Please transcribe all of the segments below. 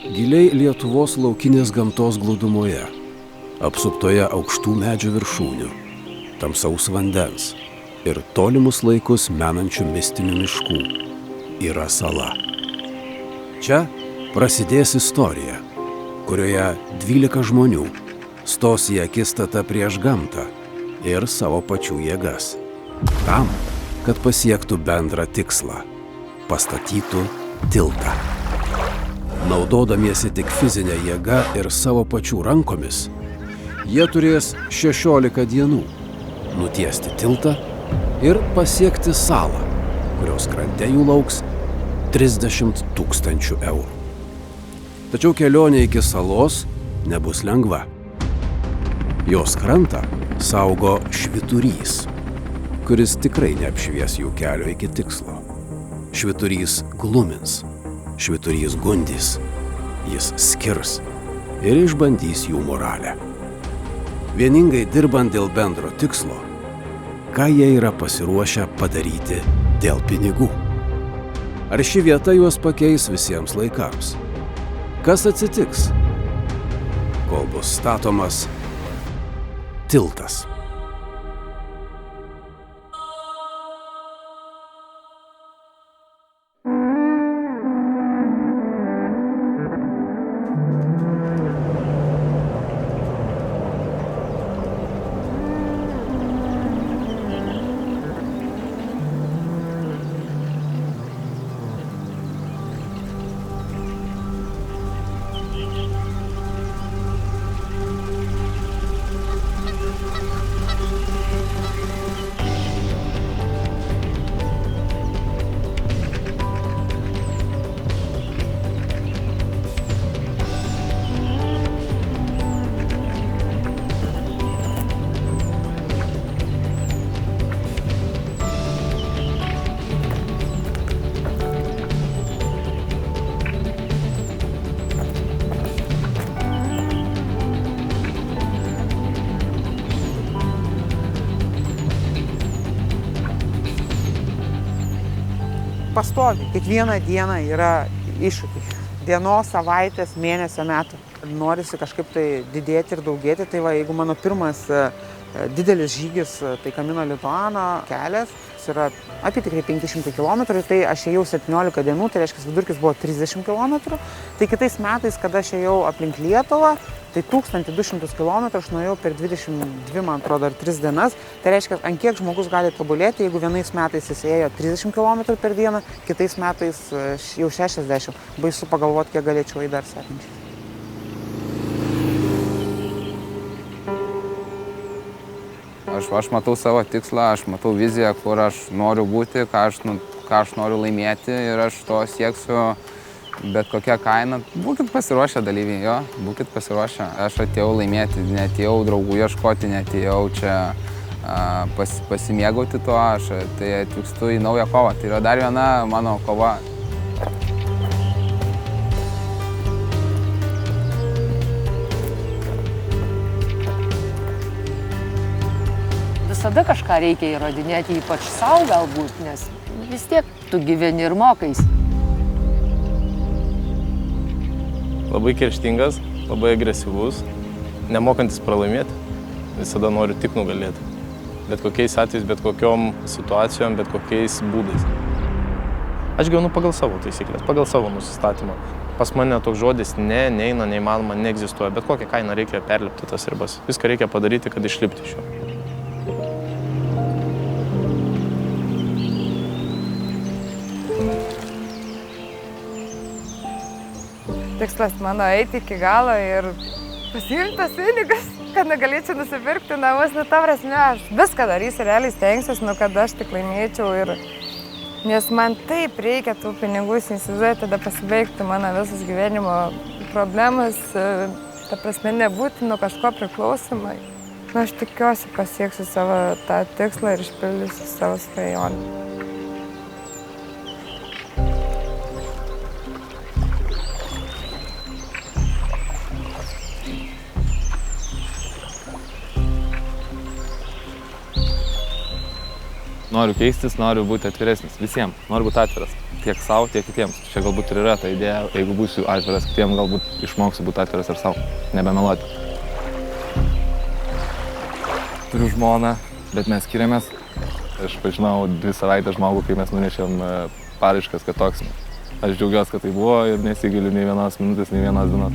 Giliai Lietuvos laukinės gamtos glūdumoje, apsuptoje aukštų medžių viršūnių, tamsaus vandens ir tolimus laikus menančių mistinių miškų yra sala. Čia prasidės istorija, kurioje 12 žmonių stos į akistatą prieš gamtą ir savo pačių jėgas, tam, kad pasiektų bendrą tikslą – pastatytų tiltą. Naudodamiesi tik fizinę jėgą ir savo pačių rankomis, jie turės 16 dienų nutiesti tiltą ir pasiekti salą, kurios krante jų lauks 30 000 eurų. Tačiau kelionė iki salos nebus lengva. Jos krantą saugo švyturys, kuris tikrai neapšvies jų kelio iki tikslo. Švyturys glumins, švyturys gundys, jis skirs ir išbandys jų moralę. Vieningai dirbant dėl bendro tikslo, ką jie yra pasiruošę padaryti dėl pinigų. Ar ši vieta juos pakeis visiems laikams? Kas atsitiks, kol bus statomas tiltas? Pastovi. Kiekvieną dieną yra iššūkiai. Dienos, savaitės, mėnesio, metų. Norisi kažkaip tai didėti ir daugėti. Tai va, jeigu mano pirmas didelis žygis, tai Camino Lituano kelias, jis yra apytikriai 500 km, tai aš ėjau 17 dienų, tai reiškia vidurkis buvo 30 km. Tai kitais metais, kada aš ėjau aplink Lietuvą, tai 1200 km aš nuėjau per 22, man atrodo, ar 3 dienas. Tai reiškia, ant kiek žmogus gali tobulėti, jeigu vienais metais jis ėjo 30 km per dieną, kitais metais jau 60. Baisu pagalvoti, kiek galėčiau eiti dar sekančiai. Aš matau savo tikslą, aš matau viziją, kur aš noriu būti, ką aš noriu laimėti ir aš to sieksiu bet kokią kainą. Būkit pasiruošę dalyviai, jo, būkit pasiruošę. Aš atėjau laimėti, neatėjau draugų ieškoti, neatėjau čia pasimėgauti tuo, aš tai atvykstu į naują kovą. Tai yra dar viena mano kova. Visada kažką reikia įrodinėti, ypač sau galbūt, nes vis tiek tu gyveni ir mokais. Labai kerštingas, labai agresyvus, nemokantis pralaimėti. Visada noriu tik nugalėti. Bet kokiais atvejais, bet kokiom situacijom, bet kokiais būdais. Aš gyvenu pagal savo taisyklės, pagal savo nusistatymą. Pas mane toks žodis neina, neįmanoma, neegzistuoja. Bet kokią kainą reikia perlipti tas ribas. Viską reikia padaryti, kad išlipti iš jo. Tikslas mano eiti iki galo ir pasiimti tas pinigas, kad negalėčiau nusipirkti namus. Nu, ta prasme, aš viską darysiu, realiai stengsiuosi, kad aš tik laimėčiau. Nes man taip reikia tų pinigų, įsivaizduoju, tada pasibaigtų mano visas gyvenimo problemas, ta prasme, nebūti nuo kažko priklausomai. Nu, aš tikiuosi pasieksiu savo tą tikslą ir išpildysiu savo svajonę. Noriu keistis, noriu būti atviresnis visiems. Noriu būti atviras. Tiek savo, tiek kitiems. Čia galbūt ir yra ta idėja. Jeigu būsiu atviras kitiems, galbūt išmoksiu būti atviras ir savo. Nebemeluoti. Turiu žmoną, bet mes skiriamės. Aš pažinau 2 savaitės žmogų, kai mes nunešėm paraiškas, kad toks. Aš džiaugiuosi, kad tai buvo ir nesigiliu nei vienos minutės, nei vienos dienos.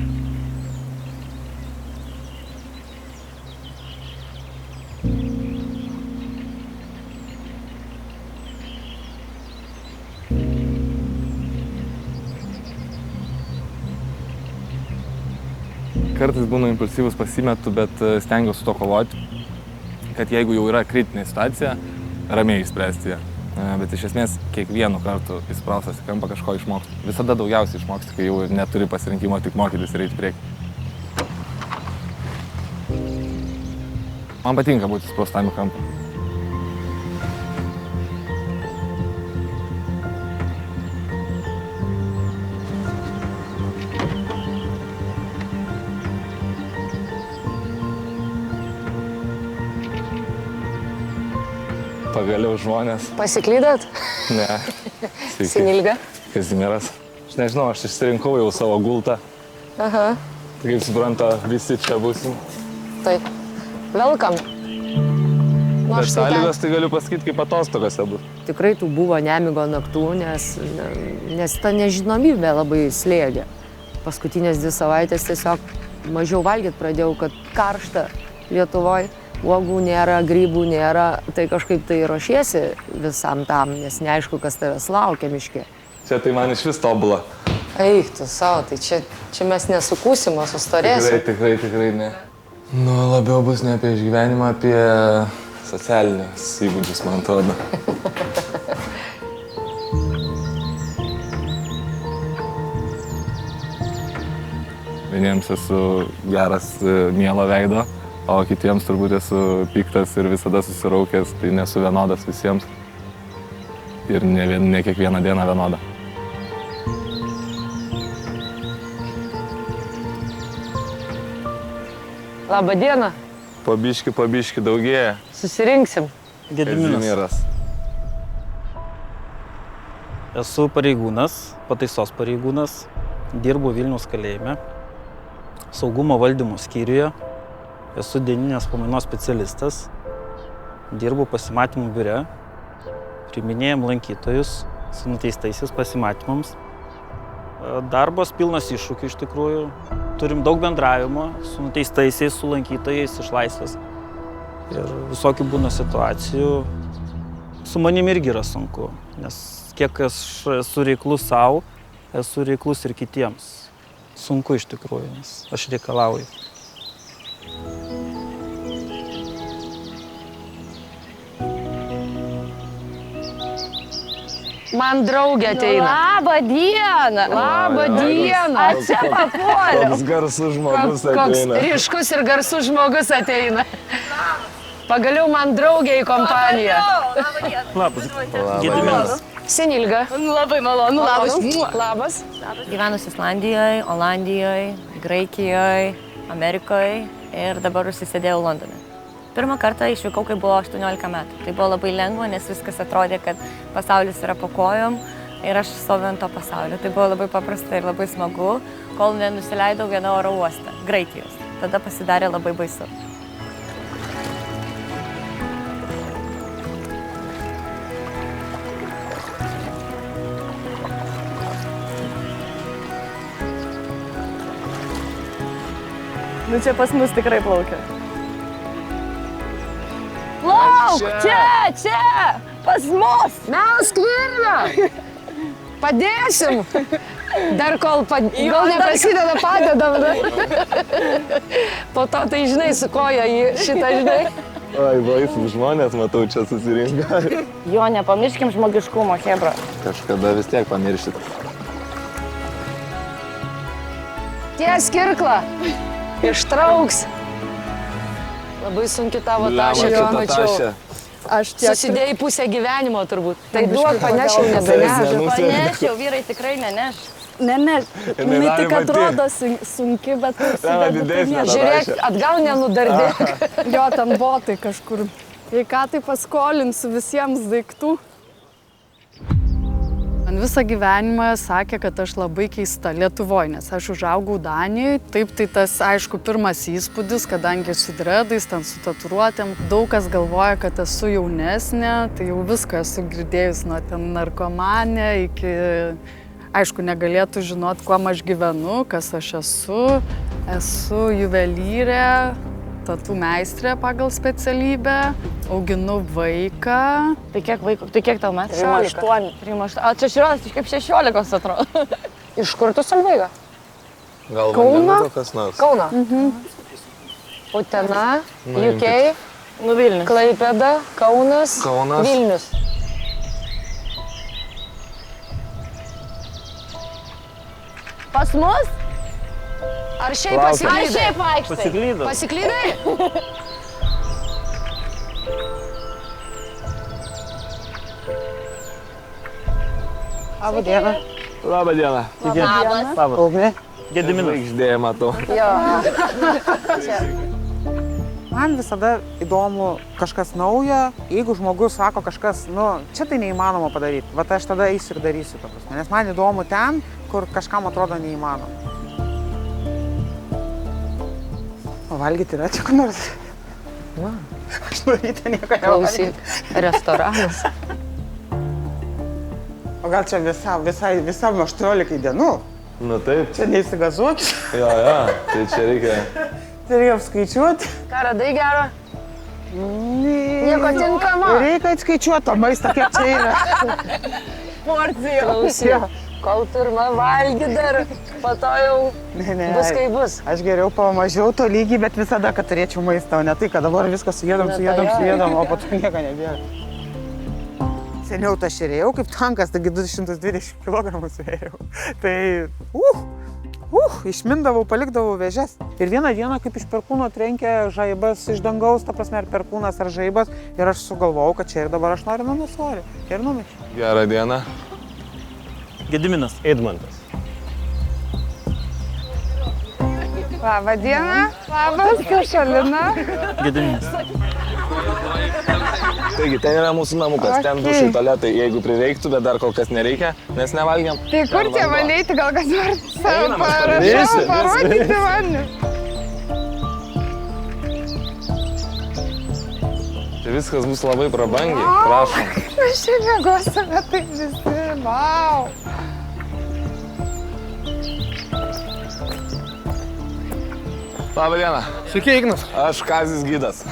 Kartais būna impulsyvus, pasimetu, bet stengiuosi su to kovoti, kad jeigu jau yra kritinė situacija, ramiai išspręsti ją. Bet iš esmės kiekvienu kartu įspraustas į kampą kažko išmoksti. Visada daugiausiai išmoksti, kai jau neturi pasirinkimo tik mokytis ir eiti prieki. Man patinka būti įspraustam į kampą. Pagaliau žmonės. Pasiklydot? Ne. Sveiki. Sinilga? Kazimieras. Aš nežinau, aš išsirinkau jau savo gultą. Aha. Tai kaip supranta, visi čia būsim. Taip. Welcome. Bet sąlygos tai galiu pasakyti, kaip atostogose bus. Tikrai tų buvo nemigo naktų, nes ta nežinomybė labai slėgė. Paskutinės 2 savaitės tiesiog mažiau valgyti pradėjau, kad karšta Lietuvoje. Uogų nėra, grybų nėra, tai kažkaip tai ruošiesi visam tam, nes neaišku, kas tavęs laukia miške. Čia tai man iš vis tobula. Eik tu savo, tai čia mes nesukūsim, o sustorėsim. Tikrai ne. Nu, labiau bus ne apie išgyvenimą, apie socialinius įgūdžius, man atrodo. Vieniems esu geras, mielo veido. O kitiems turbūt esu piktas ir visada susiraukęs, tai nesu vienodas visiems. Ir ne kiekvieną dieną vienoda. Labą dieną. Po biškį daugėja. Susirinksim. Kazimieras. Esu pareigūnas, pataisos pareigūnas. Dirbu Vilniaus kalėjime. Saugumo valdymo skyriuje. Esu dieninės pamainos specialistas, dirbu pasimatymų biure, priiminėjam lankytojus su nuteistaisiais pasimatymams. Darbas pilnas iššūkių iš tikrųjų. Turim daug bendravimo su nuteistaisiais, su lankytojais iš laisvės. Ir visokių būna situacijų. Su manim irgi yra sunku, nes kiek aš esu reiklus savo, esu reiklus ir kitiems. Sunku iš tikrųjų, nes aš reikalauju. Man draugė ateina. Labą dieną! Labą dieną! Aš čia papuoliau. Koks garsus žmogus ateina. Koks ryškus ir garsus žmogus ateina. Pagaliau man draugė į kompaniją. Labas. Gediminas. Sinilga. Labai malonu. Labas. Gyvenus Islandijoje, Olandijoje, Graikijoje, Amerikoje ir dabar užsisėdėjau Londone. Pirmą kartą išvykau, kai buvo 18 metų. Tai buvo labai lengva, nes viskas atrodė, kad pasaulis yra po kojom ir aš stoviu ant to pasaulio. Tai buvo labai paprasta ir labai smagu, kol nenusileidau vieną oro uostą, Graikijos. Tada pasidarė labai baisu. Nu čia pas mus tikrai plaukia. Lauk, čia, pas mus. Mes virvę. Padėsim. Dar kol gal neprasideda, padedam. Po to tai žinai, su koja į šitą, žinai. Ai, baisų žmonės, matau, čia susirinka. Jo, nepamirškim žmogiškumo, chebra. Kažkada vis tiek pamiršit. Ties kirklą. Ištrauks. Labai sunki tavo tašė, kaip mačiau. Aš tiek... Susidėjai pusę gyvenimo turbūt. Tai duok, panešiau, nebenešiau. Panešiau, vyrai tikrai neneš. Ne, jinai tik atrodo sunki, bet... Didesnė. Žiūrėk, atgal nenudardėk. Jo, ten botai kažkur Jei ką, tai paskolinsiu visiems daiktų. Man visą gyvenimą sakė, kad aš labai keista Lietuvoje, nes aš užaugau Danijoje. Taip, tai tas, aišku, pirmas įspūdis, kadangi su dredais, ten su tatuiruotėm. Daug kas galvoja, kad esu jaunesnė, tai jau viską esu girdėjus nuo ten narkomanė iki... Aišku, negalėtų žinot, kuo aš gyvenu, kas aš esu. Esu juvelyrė, tatų meistrė pagal specialybę, auginu vaiką. Tai kiek vaikų, tai kiek tau metų? 16. A, čia Šironas kaip 16 atrodo. Iš kur tu Solveiga? Gal Kauno? kas nors. Kauno. Utena, UK, Nu Vilnius. Klaipėda, Kaunas, Kaunas. Vilnius. Pas mus? Ar šiaip pasiklydai? Ar šiaip vaikštai? Pasiklydau. Pasiklydai? Labą dieną. Labą dieną. Labas. Ugnė. Gediminas. Žvaigždė, matau. Jo. Man visada įdomu kažkas nauja. Jeigu žmogus sako kažkas, čia tai neįmanoma padaryti, va aš tada eisiu ir darysiu, ta prasme. Nes man įdomu ten, kur kažkam atrodo neįmanoma. O valgyti yra čia kur nors? Aš nuo ryto nieko nevalgysiu. Klausyk, restoranas. O gal čia visam 18 dienų? Nu taip. Čia neįsigazuot? Jo, tai čia reikia. Tai reikia apskaičiuoti. Ką radai gero? Nieko tinkamo. Reikia atskaičiuoti to maistą, kiek čia yra. Porcija. Klausyk, kol pirma valgy dar, po to jau bus kaip bus. Aš geriau pamažiau to lygį, bet visada, kad turėčiau maistą, o ne tai, kad dabar viską sujėdam, o po to nieko nebėra. Seniau tą šerėjau kaip tankas, taigi 220 kg svėriau. Tai, išmindavau, palikdavau vėžes. Ir vieną dieną, kaip iš perkūno trenkė žaibas iš dangaus, ta prasme, ar perkūnas, ar žaibas, ir aš sugalvojau, kad čia ir dabar aš noriu nuo svorio. Ir numečiau. Gerą dieną. Gediminas. Eidmantas. Labą dieną. Labas, Kašalina. Gediminas. Taigi, ten yra mūsų namukas, ten dušai, tualetai, jeigu prireiktų, bet dar kol kas nereikia, nes nevalgiam. Tai kur tie valyti, gal kas nors savo parašau, parodyti man? Čia viskas bus labai prabangiai, prašom. Mes čia mėgosime taip visi, vau. Labą dieną. Sveiki, Ignas. Aš Kazis gidas.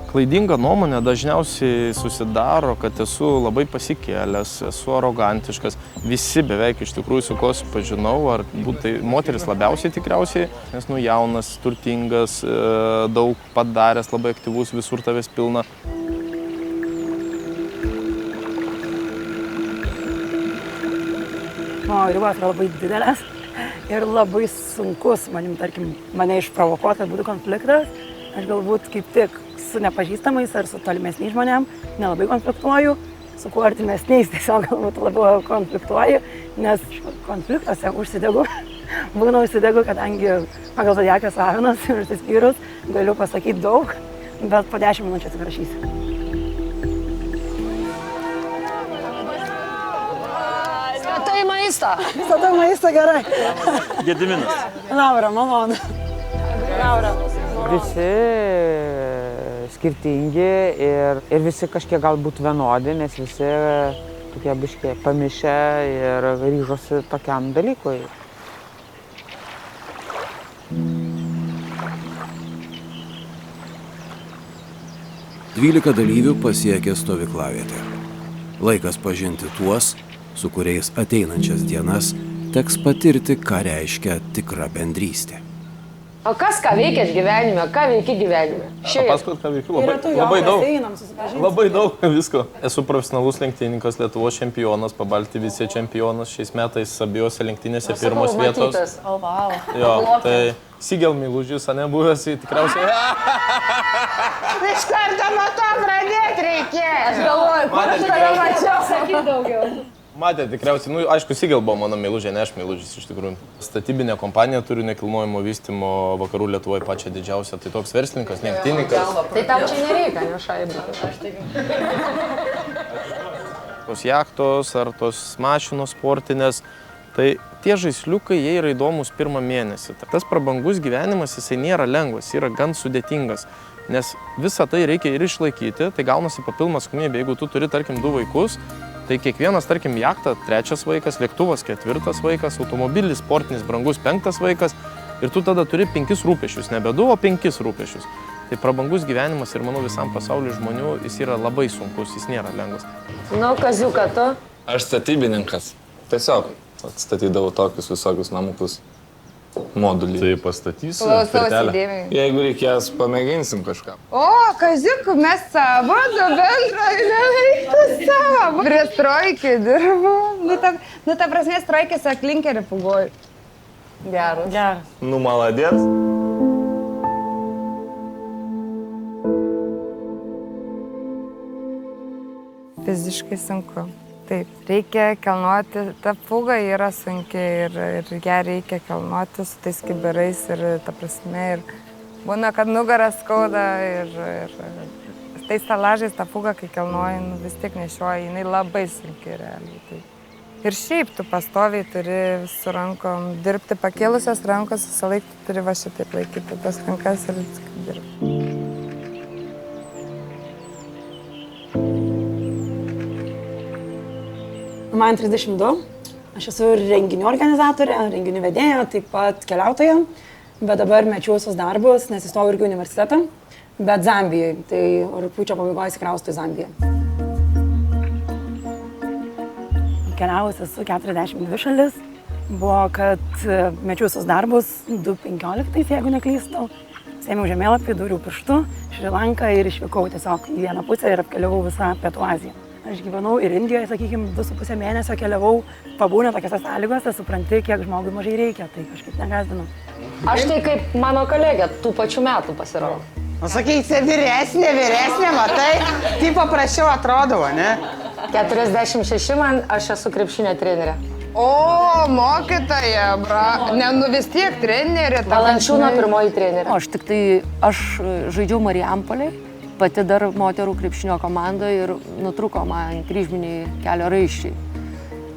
Klaidinga nuomonė dažniausiai susidaro, kad esu labai pasikėlęs, esu arogantiškas. Visi beveik iš tikrųjų su kuo supažinau, ar tai moteris labiausiai tikriausiai, nes jaunas, turtingas, daug padaręs, labai aktyvus, visur tavęs pilna. Ribos yra labai didelės ir labai sunkus mane išprovokuoti, kad būtų konfliktas. Aš galbūt kaip tik su nepažįstamais ar su tolimesniais žmonėm nelabai konfliktuoju, su kuo artimesniais tiesiog galbūt labiau konfliktuoju, nes konfliktuose užsidegu, kadangi pagal zodiaką Avinas ir užsispyrus galiu pasakyti daug, bet po 10 minučių atsiprašysiu. Statai maistą. Statai maistą gerai. Gediminas. Laura, malonu. Laura. Visi skirtingi ir visi kažkiek galbūt vienodi, nes visi tokie biškiai pamišę ir ryžosi tokiam dalykui. Dvylika dalyvių pasiekė stovyklavietę. Laikas pažinti tuos, su kuriais ateinančias dienas teks patirti, ką reiškia tikra bendrystė. O kas ką veikėt gyvenime, ką veiki gyvenime? Papasakot, ką veikiu, labai daug visko. Esu profesionalus lenktynininkas, Lietuvos čempionas, Pabaltijos vicečempionas, šiais metais abiejose lenktynėse pirmos vietos. O, vau. Jo, tai Sigel Milužis, nebuvęs, tikriausiai. Iš karto nuo to pradėti reikėjo. Aš galvoju, kur aš tave mačiau, sakyk daugiau. Matė, tikriausiai, aišku, Sigel buvo mano meilužė, ne aš meilužis iš tikrųjų. Statybinė kompanija turi nekilnojimo vystymo vakarų Lietuvoje pačią didžiausią, tai toks verslininkas, lenktynininkas. Tai tau čia nereikia, nešaibai. Tos jachtos ar tos mašinos sportinės, tai tie žaisliukai, jie yra įdomus pirmą mėnesį. Tas prabangus gyvenimas, jisai nėra lengvas, yra gan sudėtingas, nes visą tai reikia ir išlaikyti, tai gaunasi papildomą atsakomybę. Jeigu tu turi, tarkim, 2 vaikus, tai kiekvienas, tarkim, jachta 3 vaikas, lėktuvas 4 vaikas, automobilis sportinis brangus 5 vaikas ir tu tada turi 5 rūpesčius, nebe 2, o 5 rūpesčius. Tai prabangus gyvenimas ir, manau, visam pasauliu žmonių jis yra labai sunkus, jis nėra lengvas. Kaziuka, tu? Aš statybininkas. Tiesiog atstatydavau tokius visokius namukus. Modulį. Tai pastatysiu. Jeigu reikės, pamėginsim kažką. O, Kaziukų, mes savo, bendrai savo. Prie strojkį dirbu. Ta prasme, strojkis aklinkerį pugoju. Geras. Maladėt. Fiziškai sunku. Taip, reikia kelnuoti, ta fuga yra sunki ir ją reikia kelnuoti su tais kibirais ir ta prasme, ir būna, kad nugaras skauda ir tais stalažais ta fuga, kai kelnuoji, vis tiek nešioji, jinai labai sunki realiai. Tai. Ir šiaip tu pastoviai turi su rankom dirbti, pakėlusios rankos visą laiką turi va šitaip laikyti tas rankas ir dirbti. Man 32, aš esu renginių organizatorė, renginių vedėja, taip pat keliautoja, bet dabar mečiausius darbus, nes įstojau irgi universitetą, bet Zambijai, tai rugpjūčio pabaigoje įsikraustau į Zambiją. Keliavus esu 42 šalis, buvo, kad mečiausius darbus 2015, jeigu neklystu, sėmiau žemėlapį, dūriau pirštu, Šri Lanką ir išvykau tiesiog į vieną pusę ir apkeliavau visą Pietų Aziją. Aš gyvenau ir Indijoje, sakykime, 2,5 mėnesio keliavau, pabūnę tokiose sąlygose, supranti, kiek žmogui mažai reikia, tai kažkaip negazdinu. Aš tai kaip mano kolegė, tų pačių metų pasirodau. Sakysi, vyresnė, matai, tai paprasčiau atrodau, ne? 46 man, aš esu krepšinio trenerė. O, mokytoja, vis tiek trenerė. Valančiūno pirmoji trenerė. Aš žaidžiau Marijampolėj. Pati dar moterų krepšinio komandoje ir nutruko man kryžminiai kelio raiščiai.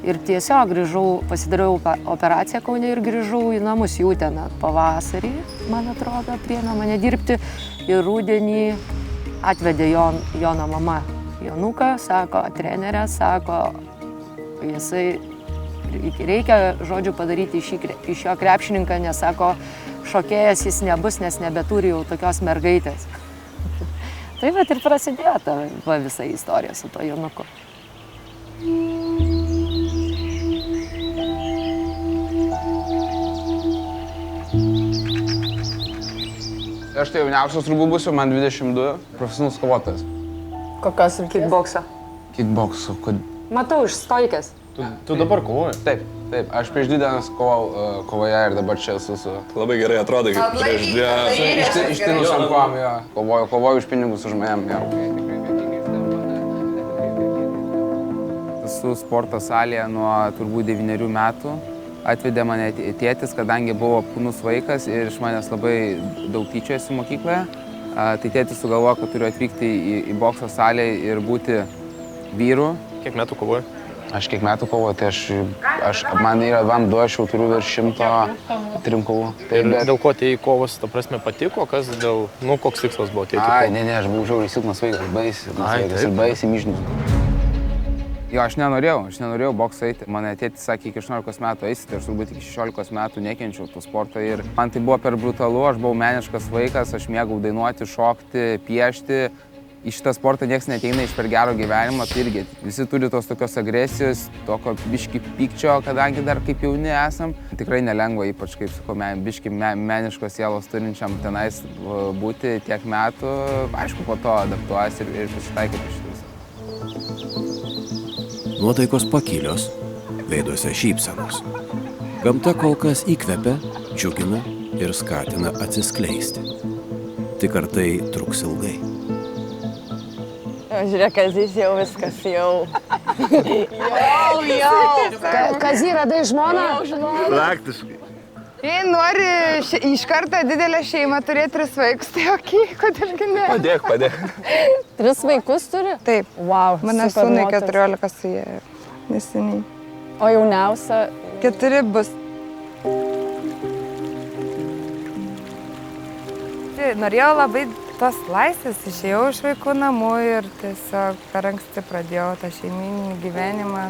Ir tiesiog grįžau, pasidariau operaciją Kaune ir grįžau į namus į Uteną pavasarį, man atrodo, priėmė mane dirbti. Ir rudenį atvedė Jono mama Jonuką, sako, trenerė, sako, jisai reikia, žodžiu, padaryti iš jo krepšininką, nes, sako, šokėjas jis nebus, nes nebeturi jau tokios mergaitės. Tai bet ir prasidėjo ta visa istorija su to Jonuku. Aš tai jauniausias turbūt būsiu, man 22, profesionalus kovotojas. Kokios ir kickboksą? Kickboksų, Matau, iš Stoikės. Tu dabar kovoji? Taip, aš prieš 2 dienas kovojau kovoje ir dabar čia esu su... Labai gerai atrodo, kaip prieš 2... Ištinu sankuom, jo. Kovoju už pinigus už manėm, jo. Esu sporto salėje nuo turbūt 9 metų. Atvedė mane tėtis, kadangi buvo apkūnus vaikas ir iš manęs labai daug tyčiojosi mokykloje. Tai tėtis sugalvojo, kad turiu atvykti į bokso salę ir būti vyru. Kiek metų kovoji? Aš kiek metų kovoju, tai man yra 2, aš jau turiu virš 103 kovų. Dėl ko tie kovos, ta prasme, patiko, kas dėl, koks tikslas buvo tie kovų? Ne, aš buvau žiauriai silpnas vaikas, ir baisiai mižnis. Jo, aš nenorėjau boksą eiti. Mane tėtis sakė, iki 18 metų eisite, aš turbūt iki 16 metų nekenčiau to sporto ir man tai buvo per brutalu, aš buvau meniškas vaikas, aš mėgau dainuoti, šokti, piešti. Į šitą sportą niekas neteina iš per gero gyvenimo, tai irgi visi turi tos tokios agresijos, tokio biški pykčio, kadangi dar kaip jauni esam. Tikrai nelengva, ypač kaip sakau, biški meniškos sielos turinčiam tenais būti tiek metų. Aišku, po to adaptuojas ir pasitaikyti šitas. Nuotaikos pakilios, veiduose šypsenos. Gamta kol kas įkvepia, džiugina ir skatina atsiskleisti. Tik ar tai truks ilgai? Žiūrėk, Kazys jau viskas jau. Kazį radai žmoną? Praktiškai. Jei nori iš karto didelę šeimą turėti 3 vaikus, tai okei, kodėlgi ne? Padėk. 3 vaikus turi? Taip. Wow, Mano super sūnui moteris. 14 su jie neseniai. O jauniausia? 4 bus. Norėjau labai tos laisvės, išėjau iš vaikų namų ir tiesiog per anksti pradėjau tą šeiminį gyvenimą.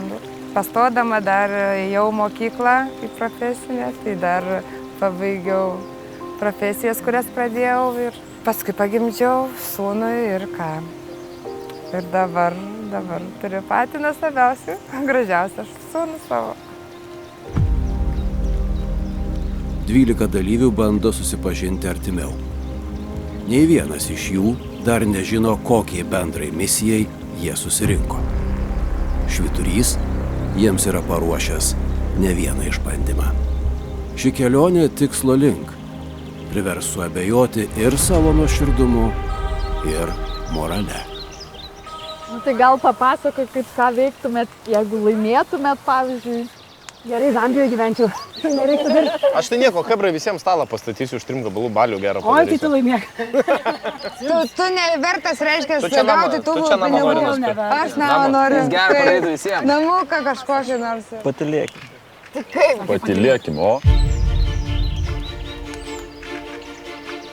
Pastodama dar ėjau mokyklą į profesinę, tai dar pabaigiau profesijas, kurias pradėjau ir paskui pagimdžiau sūnui ir ką. Ir dabar turiu patį nuostabiausią, gražiausią sūnų savo. 12 dalyvių bando susipažinti artimiau. Nei vienas iš jų dar nežino, kokiai bendrai misijai jie susirinko. Švyturys jiems yra paruošęs ne vieną išbandymą. Ši kelionė tikslo link privers suabejoti ir savo nuoširdumu, ir morale. Tai gal papasakok, kaip ką veiktumėt, jeigu laimėtumėt, pavyzdžiui. Gerai, Zambijoje gyvenčiau. Nereiktų dirbti. Aš tai nieko, hebrai visiems stalą pastatysiu už 3 gabalų balių gerą Oi, tai tu padarysiu. laimėk. Tu nevertas, reiškia, Tu čia namą- gauti tų tu čia namą nori pinigų. nusipirkt. Aš namą noriu. Jis gerą padarytų visiems. Namuką kažkokį nors. Patylėkim. Tai kaip? Patylėkim, o?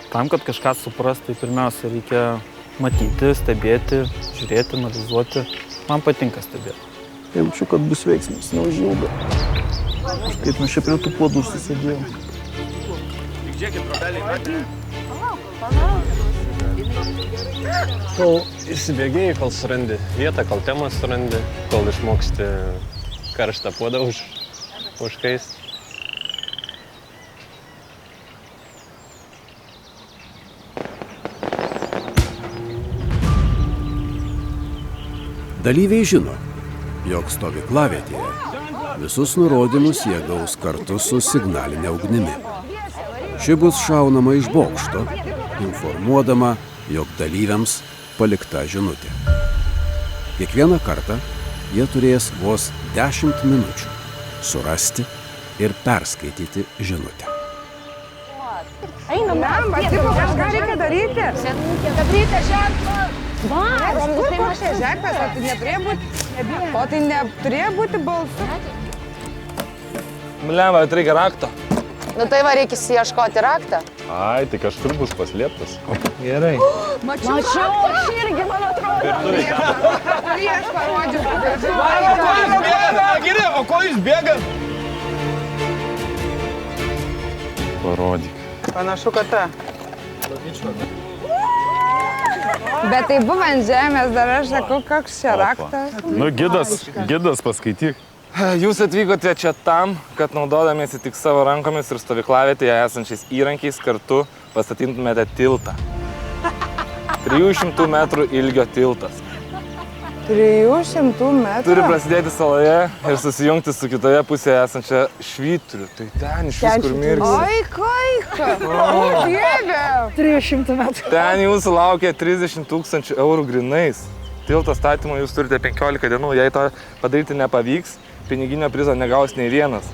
Tam, kad kažką suprast, tai pirmiausia reikia matyti, stebėti, žiūrėti, analizuoti. Man patinka stebėti. Jaučiu, kad bus veiksmas, neužilgo. Kaip mes čia prie tų puodų užsisėdėjom. Kol įsibėgėjai, kol surandi vietą, kol temą surandi, kol išmoksti karštą puodą užkaist. Dalyviai žino, jog stovyklavietėje visus nurodymus jie gaus kartu su signalinė ugnimi. Ši bus šaunama iš bokšto, informuodama, jog dalyviams palikta žinutė. Kiekvieną kartą jie turės vos 10 minučių surasti ir perskaityti žinutę. Einam, kažką reikia daryti. Gabrielė, ženklas. Va, Kur košė ženklas, o tai neturėjo būti? O tai neturėjo būti balsu? Blemba, bet reikia rakto. Nu tai va, reikia ieškoti raktą. Ai, tai kažkur bus paslėptas. Gerai. Mačiau, aš irgi, man atrodo. Prieš parodžiau. Gerai, o ko jūs bėgat? Parodyk. Panašu, kad ta. Bet tai buvo ant žemės, dar aš sakau, koks čia raktas. Nu, gidas paskaityk. Jūs atvykote čia tam, kad naudodamiesi tik savo rankomis ir stovyklavietėje esančiais įrankiais kartu pastatytumėte tiltą. 300 metrų ilgio tiltas. 300 metrų? Turi prasidėti saloje ir susijungti su kitoje pusėje esančia švyturiu. Tai ten iš vis kur mirksi. Oi, kaika! O, dieve! 300 metrų. Ten jūsų laukia 30 000 eurų grinais. Tilto statymą jūs turite 15 dienų. Jei to padaryti nepavyks, piniginio prizo negaus nei vienas.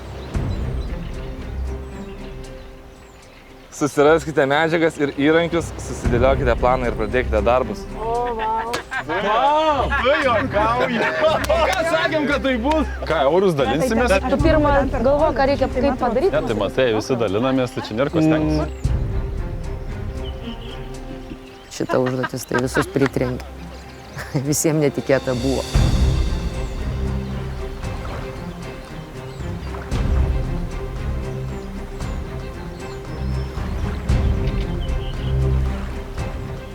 Susiraskite medžiagas ir įrankius, susidėliokite planą ir pradėkite darbus. Tu juokauji. Ką sakėm, kad tai bus? Ką, eurus dalinsimės? Tu pirmą galvo, ką reikia kaip padaryti. Ne, tai matai, visi dalinamės, tai čia nėra ko stengtis. Šita užduotis tai visus pritrenkė. Visiems netikėta buvo.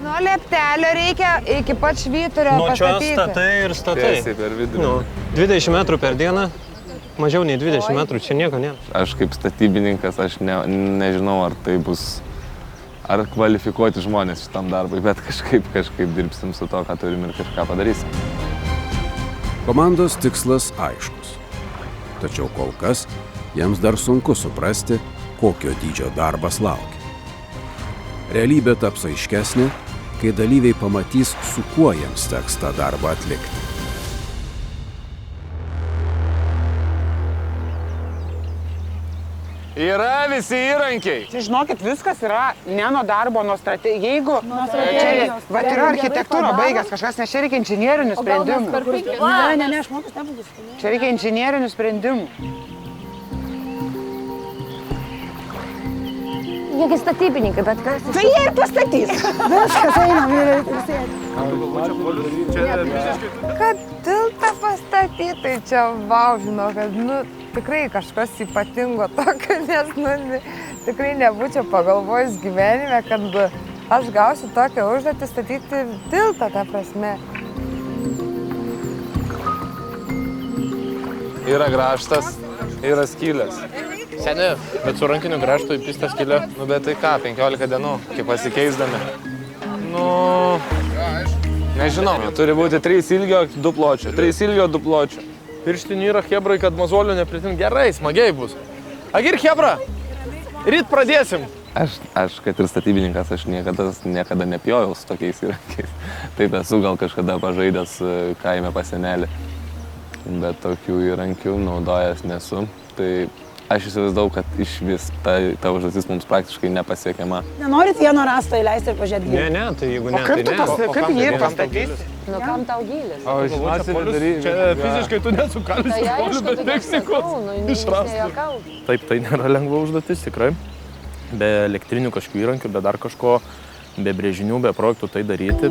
Nuo lieptelio reikia iki pat švyturio Nuo čia pastatyti. statai ir statai. Tiesiai per vidurį. Nu, 20 metrų per dieną, mažiau nei 20 metrų, čia nieko nėra. Aš kaip statybininkas, aš nežinau, ar tai bus, ar kvalifikuoti žmonės šitam darbui, bet kažkaip dirbsim su to, ką turim ir kažką padarysim. Komandos tikslas aiškus. Tačiau kol kas jiems dar sunku suprasti, kokio dydžio darbas laukia. Realybė taps aiškesnė, kai dalyviai pamatys, su kuo jiems teks tą darbą atlikti. Yra visi įrankiai. Čia žinokit, viskas yra ne nuo darbo, nuo strategijos. Jeigu va, yra architektūra baigęs kažkas, nes čia reikia inžinierinių sprendimų. Ne, aš mokus nebūsiu. Čia reikia inžinierinių sprendimų. Jie statybininkai, bet kas? Tai jie ir pastatys. Viskas, einam ir sėdėm. Kad tiltą pastatyti, tai čia vau, žinau, kad tikrai kažkas ypatingo tokio, nes tikrai nebūčiau pagalvojus gyvenime, kad aš gausiu tokią užduotį statyti tiltą, ta prasme. Yra grąžtas, yra skylės. Seni, bet su rankiniu grąžtu įpista skylė. Nu, bet tai ką, 15 dienų, kaip pasikeisdami. Nu, nežinau, turi būti 3 ilgio, 2 pločio. 3 ilgio, 2 pločio. Pirštinių yra hebrai, kad mazolių nepritin. Gerai, smagiai bus. Agir hebra, ryt pradėsim. Aš kad ir statybininkas, aš niekada nepjojau su tokiais įrankiais. Taip esu gal kažkada pažaidęs kaime pas senelį. Bet tokių įrankių naudojęs nesu. Tai aš įsivaizdavau, kad iš vis ta užduotis mums praktiškai nepasiekiama. Nenorit vieno rasto įleisti ir pažiūrėti gilį? Ne, tai jeigu ne, tai ne. Kaip jį pastatysi? Nu kam tau gylis? O žinosi, Čia fiziškai tu nesukalsi polių, bet Meksikos išrasti. Taip, tai nėra lengva užduotis, tikrai. Be elektrinių kažkokių įrankių, be dar kažko, be brėžinių, be projektų tai daryti.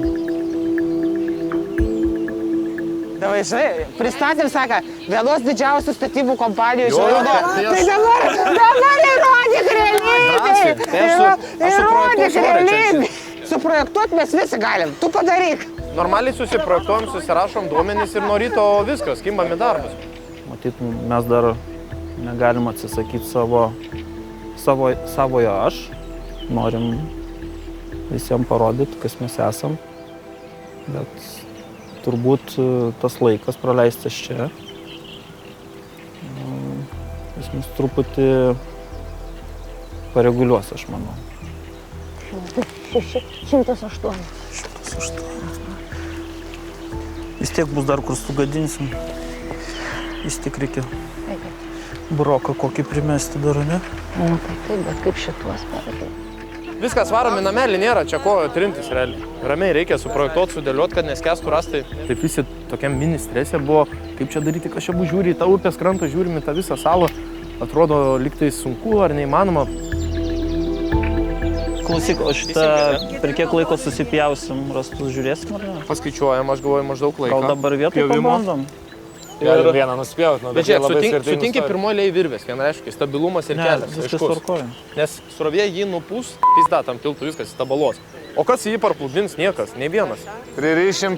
Davai, žinai, pristatėm, sako, vienos didžiausių statybų kompanijų iš Europo. Tai dabar įrodyk realybę! Įrodyk realybę! Suprojektuot mes visi galim, tu padaryk. Normaliai susiprojektuojam, susirašom duomenys ir nuo ryto viskas, kimbam į darbus. Matyt, mes dar negalim atsisakyti savojo aš. Norim visiems parodyti, kas mes esam. Bet turbūt tas laikas praleistas čia. Jis mus truputį pareguliuos, aš manau. 108. Vis tiek bus dar kur sugadinsim. Vis tiek reikia broką kokį primesti dar, ne? Taip, bet kaip šituos perėti? Viskas varom į namelį, nėra čia ko trintis realiai. Ramiai reikia suprojektuoti, sudėlioti, kad neskęstų rastai. Taip visi tokiam mini strese buvo, kaip čia daryti, kas čia bus, žiūri į tą upės krantą, žiūrim į tą visą salą. Atrodo, lyg tai sunku ar neįmanoma. Klausyk, o šitą per kiek laiko susipjausim, rastus žiūrėsim ar ne? Paskaičiuojam, aš galvoju, maždaug laiko. Gal dabar vietoj pabandom? Galim vieną nuspjauti, bet žiūrėk, sutinki pirmoji eilėje virvės, vienareiškiai, stabilumas ir kelias. Viskas tvarkoja. Nes srovė jį nupūs, pizda, tam tiltų viskas įstabalos. O kas jį parplukdins? Niekas, nei vienas. Pririšim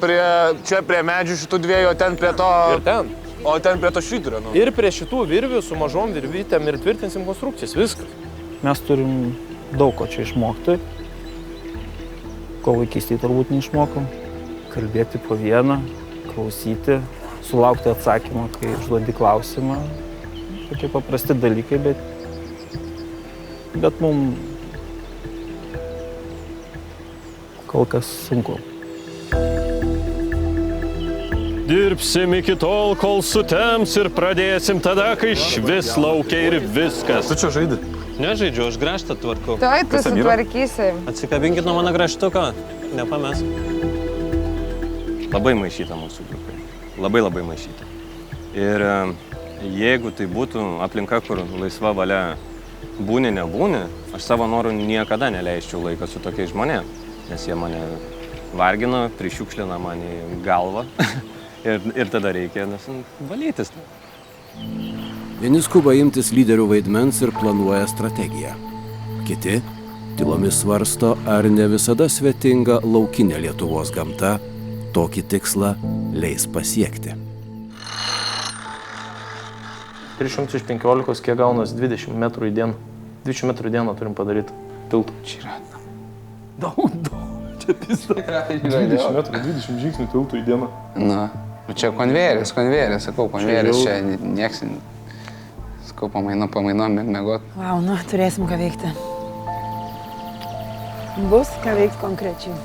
čia prie medžių šitų dviejų, o ten prie to... Ir ten. O ten prie to švyturio, nu. Ir prie šitų virvių su mažom virvytėm ir tvirtinsim konstrukcijas, viskas. Mes turim daug ko čia išmokti, ko vaikystėje turbūt neišmokom. Kalbėti po vieną, klausyti, sulaukti atsakymą, kai užduodi klausimą. Tokie paprasti dalykai, bet mums kol kas sunku. Dirbsim iki tol, kol sutems ir pradėsim tada, kai švis laukia ir viskas. Tu čia žaidi? Nežaidžiu, aš grąžtą tvarkau. Tai tu sutvarkysi. Atsikabinkit nuo mano grąžtuką, nepames. Labai maišyta mūsų grupė. Labai maišyta. Ir jeigu tai būtų aplinka, kur laisva valia būni, nebūni, aš savo norų niekada neleisčiau laiką su tokiais žmonėmis, nes jie mane vargina, prišiukšlina man į galvą ir tada reikia valytis. Vieni skuba imtis lyderių vaidmens ir planuoja strategiją. Kiti tylomis svarsto, ar ne visada svetinga laukinė Lietuvos gamta tokį tikslą leis pasiekti. 300 iš 15, kiek gaunas 20 metrų į dieną. 20 metrų į dieną turim padaryti tiltą. Čia yra Daug. Čia pista. 20 metrų, 20 žingsnių tiltų į dieną. Na, čia konvejeris, sakau, konvejeris čia nieks, sakau, pamainom, mėgot. Vau, nu, turėsim ką veikti. Bus ką veikti konkrečiai.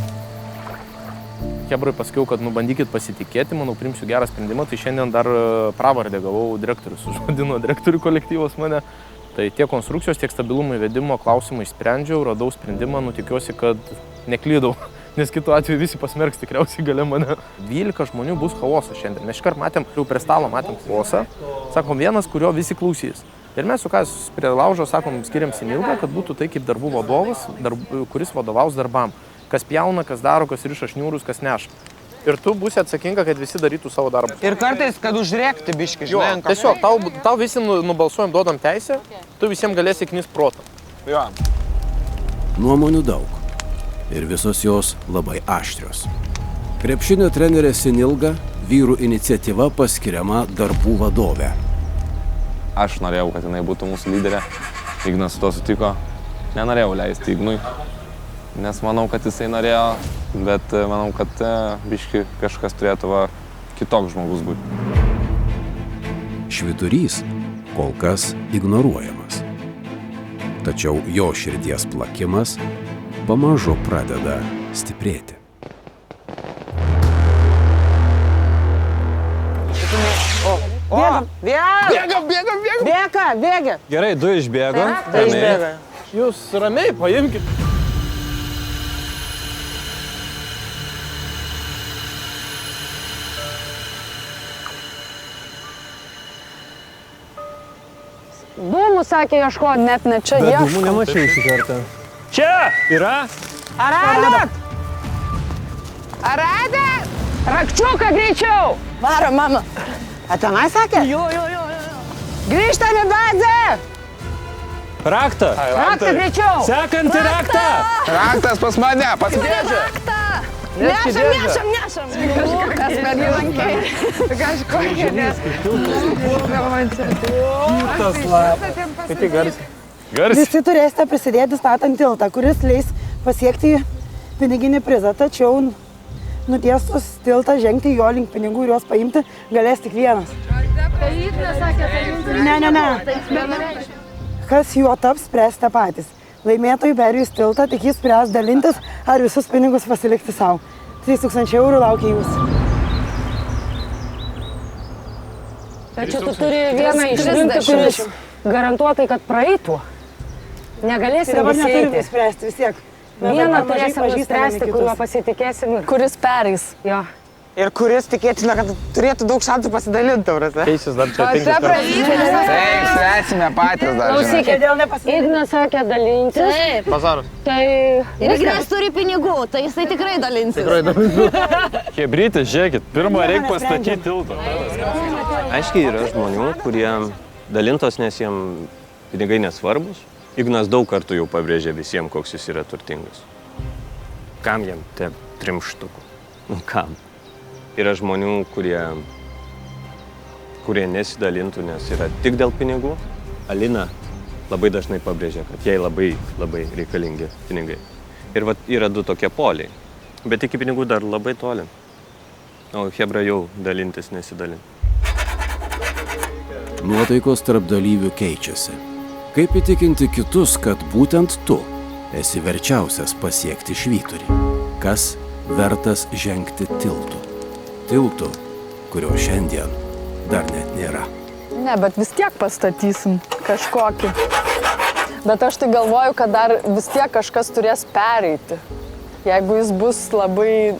Hebrai pasakiau, kad bandykit pasitikėti, manau, priimsiu gerą sprendimą, tai šiandien dar pravardę gavau direktorius, užvadino direktorių kolektyvas mane, Tai tiek konstrukcijos, tiek stabilumo įvedimo klausimą išsprendžiau, radau sprendimą, tikiuosi, kad neklydau, nes kitu atveju visi pasmerks tikriausiai gale mane. 12 žmonių bus chaosas šiandien. Mes iškart matėm, jau prie stalo matėm chaosą, sakom vienas, kurio visi klausys. Ir mes su kas prie laužo, sakom, skiriam Sinilgą, kad būtų tai kaip darbų vadovas, kuris vadovaus darbam. Kas pjauna, kas daro, kas riša šniūrus, kas neša. Ir tu būsi atsakinga, kad visi darytų savo darbą. Ir kartais, kad užrėkti biškį, žinai. Jo, tiesiog, tau visi nubalsuojam, duodam teisę, tu visiems galėsi knist protą. Jo. Nuomonių daug. Ir visos jos labai aštrios. Krepšinio trenerė Sinilga vyrų iniciatyva paskiriama darbų vadovė. Aš norėjau, kad jinai būtų mūsų lyderė. Ignas su to sutiko. Nenorėjau leisti Ignui, nes manau, kad jisai norėjo, bet manau, kad biški kažkas turėtų kitoks žmogus būti. Švyturys kol kas ignoruojamas. Tačiau jo širdies plakimas pamažu pradeda stiprėti. Bėga. Gerai, 2 išbėgo. Jūs ramiai paimkit. Dūmų sakė ieškoti, net ne čia ieško. Bet dūmų nemačiau šį kartą. Čia yra? Ar radot? Rakčiuką greičiau! Varo, mama. A tenai sakė? Jo. Grįžtam į bazę! Raktą. Raktą greičiau! Sekantį raktą. Raktas pas mane, pas dėžę. Nešam. Kažkas per jį lankiai. Kažkokia, nes... Kaip tai garsiai? Visi turėsite prisidėti statant tiltą, kuris leis pasiekti piniginį prizą, tačiau nutiestus tiltą žengti jo link pinigų ir juos paimti galės tik vienas. Ne. Kas juo taps, spręsite patys. Laimėtojai perėjus tiltą, tik jis spręs dalintis ar visus pinigus pasilikti savo. 3000 eurų laukia jūsų. Tačiau tu turi vieną išrinkti, kuris garantuotai, kad praeitų. Negalėsim Dabar visi neturime eiti. spręsti vis tiek. Vieną turėsim nuspręsti, kuriuo pasitikėsim. Kuris pereis. Jo. Ir kuris tikėtina, kad turėtų daug šansų pasidalinti, taurasi. Keisis dar čia 5 kartus. Taip, svesime patys dar. Klausykit, Ignas sakė dalintis. Taip. Bazaras. Tai... Ir Ignas turi pinigų, tai jisai tikrai dalinsis. Hebrytis, žiūrėkit, pirmą reikia pastatyti tiltą. Aiškiai yra žmonių, kurie dalintos, nes jiem pinigai nesvarbus. Ignas daug kartų jau pabrėžė visiems, koks jis yra turtingas. Kam jam te 3 štukų? Kam? Yra žmonių, kurie nesidalintų, nes yra tik dėl pinigų. Alina labai dažnai pabrėžia, kad jai labai reikalingi pinigai. Ir yra 2 tokie poliai. Bet iki pinigų dar labai toli. O Hebra jau dalintis nesidalin. Nuotaikos tarp dalyvių keičiasi. Kaip įtikinti kitus, kad būtent tu esi verčiausias pasiekti švyturį? Kas vertas žengti tiltu? Tiltu, kurio šiandien dar net nėra. Ne, bet vis tiek pastatysim kažkokį. Bet aš tai galvoju, kad dar vis tiek kažkas turės pereiti. Jeigu jis bus labai,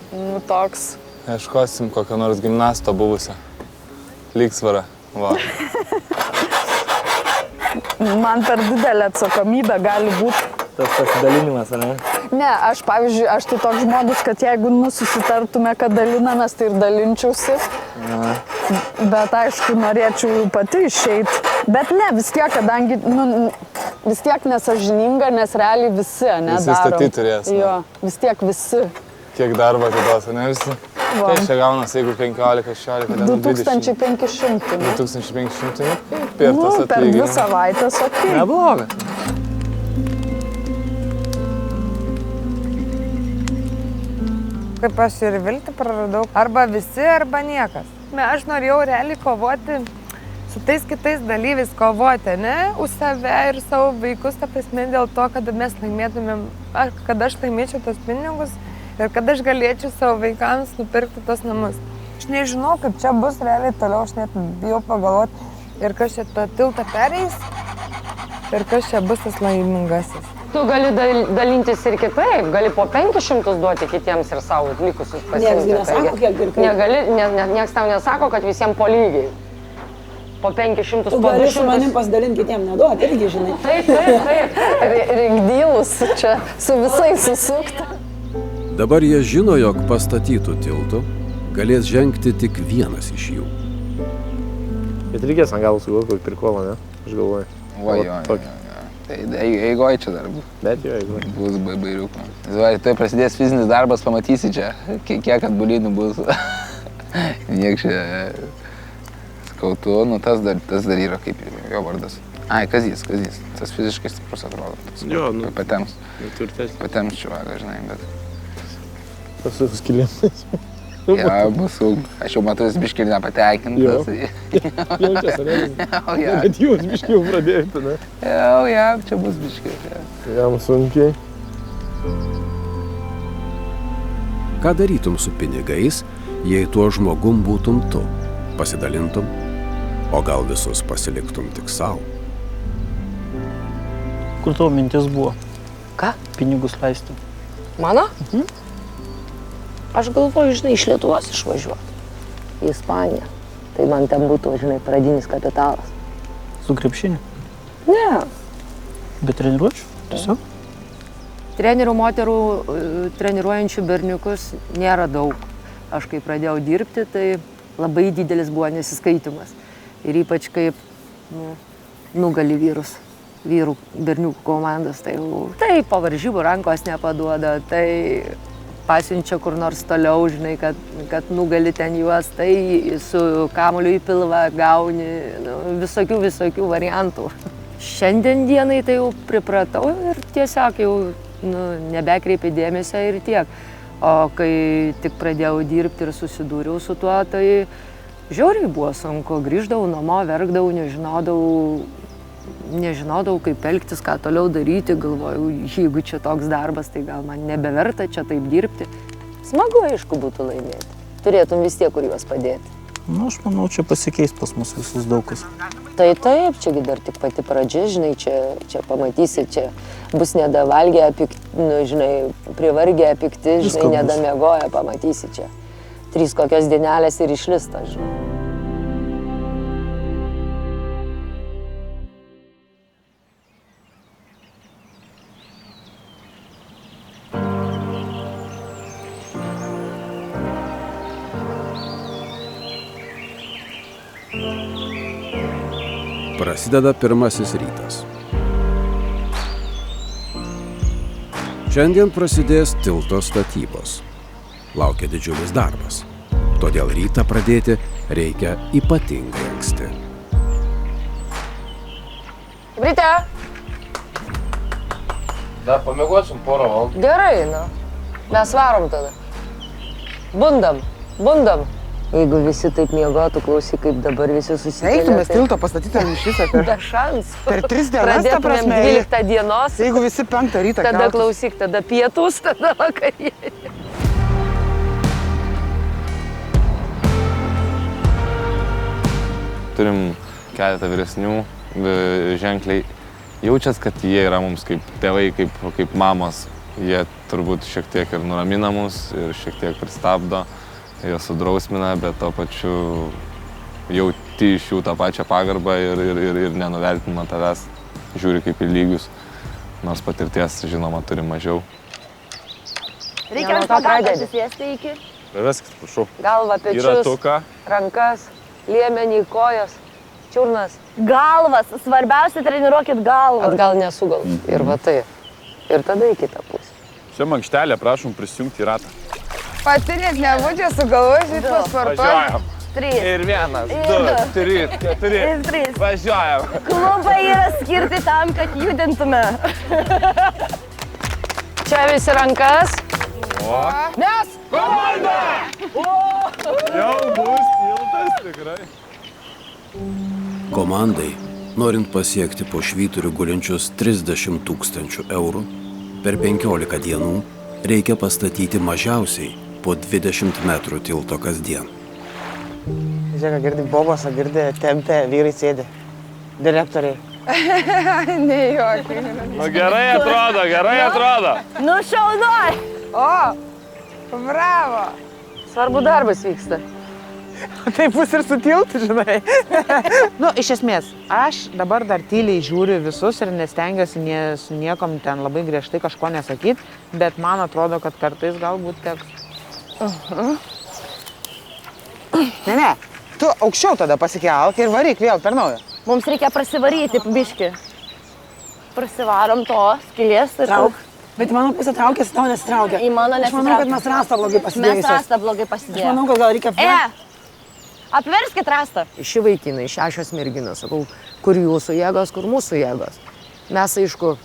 toks... Ieškosim kokio nors gimnasto buvusią. Lygsvarą. Va. Man per didelė atsakomybė gali būti. Tas pasidalinimas, ne? Ne, aš pavyzdžiui, aš tai toks žmogus, kad jeigu susitartume, kad dalinamės, tai ir dalinčiausi. Bet aišku, norėčiau pati išeiti. Bet ne, vis tiek, kadangi, vis tiek nesažininga, nes realiai visi, ne, Visi darom. statyti turės, ne? Jo, vis tiek visi. Kiek darbo atiduos, ne visi? Va. Tai čia gaunas, jeigu 15-16, 20. 2500. 2500, per tas Per 2 atlyginimas. savaitės, okei. Neblogas. Kaip aš ir viltį praradau. Arba visi, arba niekas. Aš norėjau realiai kovoti su tais kitais dalyviais, kovoti, ne? Už save ir savo vaikus, ta prasme, dėl to, kad mes laimėtumėm, kad aš laimėčiau tos pinigus ir kad aš galėčiau savo vaikams nupirkti tos namus. Aš nežinau, kaip čia bus realiai toliau, aš net bijau pagalvoti. Ir kas čia tą tiltą pereis, Ir kas čia bus tas laimingasis. Tu gali dalintis ir kitaip, gali po 500 duoti kitiems ir savo likusius pasiimti. Niekas nesako, kiek ir kaip. Niekas tau nesako, kad visiems po lygiai. Po 500, tu po 200. Gali su manim pasidalinti kitiem neduoti, irgi žinai. Taip. Rinkdylus čia su visais susukta. Dabar jie žino, jog pastatytų tiltų galės žengti tik vienas iš jų. Bet reikės ant galų sugalvoti kokį prikolą, ne? Aš galvoju. Jo. Tai eigoj čia dar bus. Bet jo, eigoj. Bus bairiukų. Tai prasidės fizinis darbas, pamatysi čia, kiek atbulynų bus. Niek čia skautu, nu tas dar yra kaip jo vardas. Ai, Kazys. Tas fiziškai stiprus atrodo. Jo, nu. Patems. Patems čiuvaga, žinai, bet. Tas su skilimais. Ja, bus sunku. Aš jau matau, jis biškį nepatekintas. Jaučiasi, ne? Bet jūs biškį jau pradėjote, ne? Jau, čia bus biškį. Jam sunkiai. Ką darytum su pinigais, jei tuo žmogum būtum tu? Pasidalintum? O gal visus pasiliktum tik savo? Kur tavo mintis buvo? Ką? Pinigus leisti. Mano? Aš galvoju, žinai, iš Lietuvos išvažiuoti į Ispaniją. Tai man ten būtų, žinai, pradinis kapitalas. Su krepšiniu? Ne. Be treniruočių? Tiesiog? Trenerių moterų, treniruojančių berniukus nėra daug. Aš kai pradėjau dirbti, tai labai didelis buvo nesiskaitimas. Ir ypač kaip nugali vyrus, vyrų berniukų komandas. Tai po varžybų rankos nepaduoda, tai pasiunčia kur nors toliau, žinai, kad nugali ten juos, tai su kamuoliu į pilvą gauni visokių variantų. Šiandien dienai tai jau pripratau ir tiesiog jau nebekreipi dėmesio ir tiek. O kai tik pradėjau dirbti ir susidūriau su tuo, tai žiauriai buvo sunku. Grįždavau namo, verkdavau, nežinodavau, kaip elgtis, ką toliau daryti. Galvojau, jeigu čia toks darbas, tai gal man nebeverta čia taip dirbti. Smagu, aišku, būtų laimėti. Turėtum vis tiek, kur juos padėti. Nu, aš manau, čia pasikeis pas mus visus daugas. Tai taip, čiagi dar tik pati pradžia, žinai, čia pamatysi, čia bus nedavalgę, žinai, privargę, pikti, žinai, nedamiegoję, pamatysi čia. 3 kokios dienelės ir išlista, žinai. Prasideda pirmasis rytas. Šiandien prasidės tilto statybos. Laukia didžiulis darbas. Todėl rytą pradėti reikia ypatingai anksti. Ryte! Dar pamiegosim porą valandų. Gerai, mes varom tada. Bundam. Jeigu visi taip miegotų, klausyk, kaip dabar visi susikėlė. Eitumės tilto pastatytumėm iš viso Be šansų. Per 3 dienas, ta prasme. 12 dienos. Jeigu visi 5 rytą keltus. Tada klausyk, tada pietus, tada vakarienė. Turim keletą vyresnių, ženkliai jaučias, kad jie yra mums kaip tėvai, kaip mamos. Jie turbūt šiek tiek ir nuramina mus ir šiek tiek pristabdo. Jie sudrausmina, bet to pačiu jauti iš jų tą pačią pagarbą ir nenuvertinimą tavęs, žiūri kaip į lygius, nors patirties, žinoma, turi mažiau. Reikia ant pagarbą atsisėsti iki. Veskit, prašau. Galva, pečius, rankas, liemenį, kojas, čiurnas. Galvas, svarbiausia treniruokit galvas. Atgal nesugal. Ir va tai. Ir tada į kitą pusę. Čia mankštelė, prašom prisijungti į ratą. Pati net nebūdžia sugalvoju pasportuoti. Važiuojam. 3. Ir 1, 2, 3, 4. Ir 3. Važiuojam. Klubai yra skirti tam, kad judintume. Čia visi rankas. Mes! Komanda! Jau bus tiltas tikrai. Komandai, norint pasiekti po švyturiu gulinčius 30 000 eurų, per 15 dienų reikia pastatyti mažiausiai po 20 metrų tilto kasdien. Žiūrėk, girdi bobasą, girdi tempė, vyrai sėdi, direktoriai. Nejuokai. Nu gerai atrodo. Nu, šaunoj. O, bravo. Svarbu darbas vyksta. Tai bus ir su tiltu, žinai. Nu, iš esmės, aš dabar dar tyliai žiūriu visus ir nestengiuosi su niekom ten labai griežtai kažko nesakyti, bet man atrodo, kad kartais galbūt teks. Ne, tu aukščiau tada pasikelk ir varyk vėl per naują. Mums reikia prasivaryti, biški. Prasivarom to skylės ir... Trauk. Bet mano pusė traukėsi, tau nesitraukia. Į mano Aš manau, kad mes rastą blogai pasidėjusios. Mes rastą blogai pasidėjome. Aš manau, kad gal reikia... Apverskit rastą. Ši vaikinai, 6 merginos, sakau, kur jūsų jėgos, kur mūsų jėgos. Mes, aišku,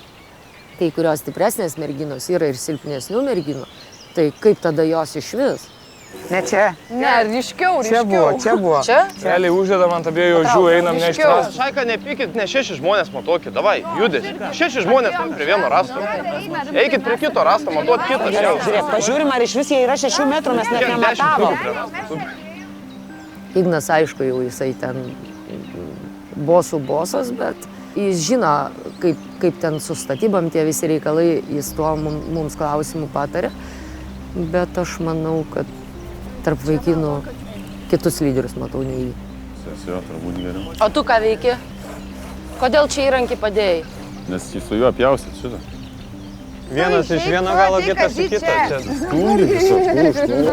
kai kurios stipresnės merginos yra ir silpnesnių merginų, tai kaip tada jos iš vis? Ne čia. Ne, ryškiau. Čia buvo. Čia? Realiai uždedam ant abiejų ožių, einam neištras. Šaika, nepykit, ne 6 žmonės matuokit, davai, judės. 6 žmonės prie vieno rasto. Eikit prie kito rasto, matuot kitą. Žiūrėk, pažiūrim, ar iš vis jie yra 6 metrų, mes net nematavom. Ignas, aišku, jau jisai ten bosas, bet jis žino, kaip ten su statybam tie visi reikalai, jis tuo mums klausimų patarė. Bet aš manau, kad tarp vaikinų kitus lyderius matau, ne jį. Sesio, turbūt geriau. O tu ką veiki? Kodėl čia įrankį padėjai? Nes su juo pjausit šitą. Vienas iš vieno galo, kitas į kitą.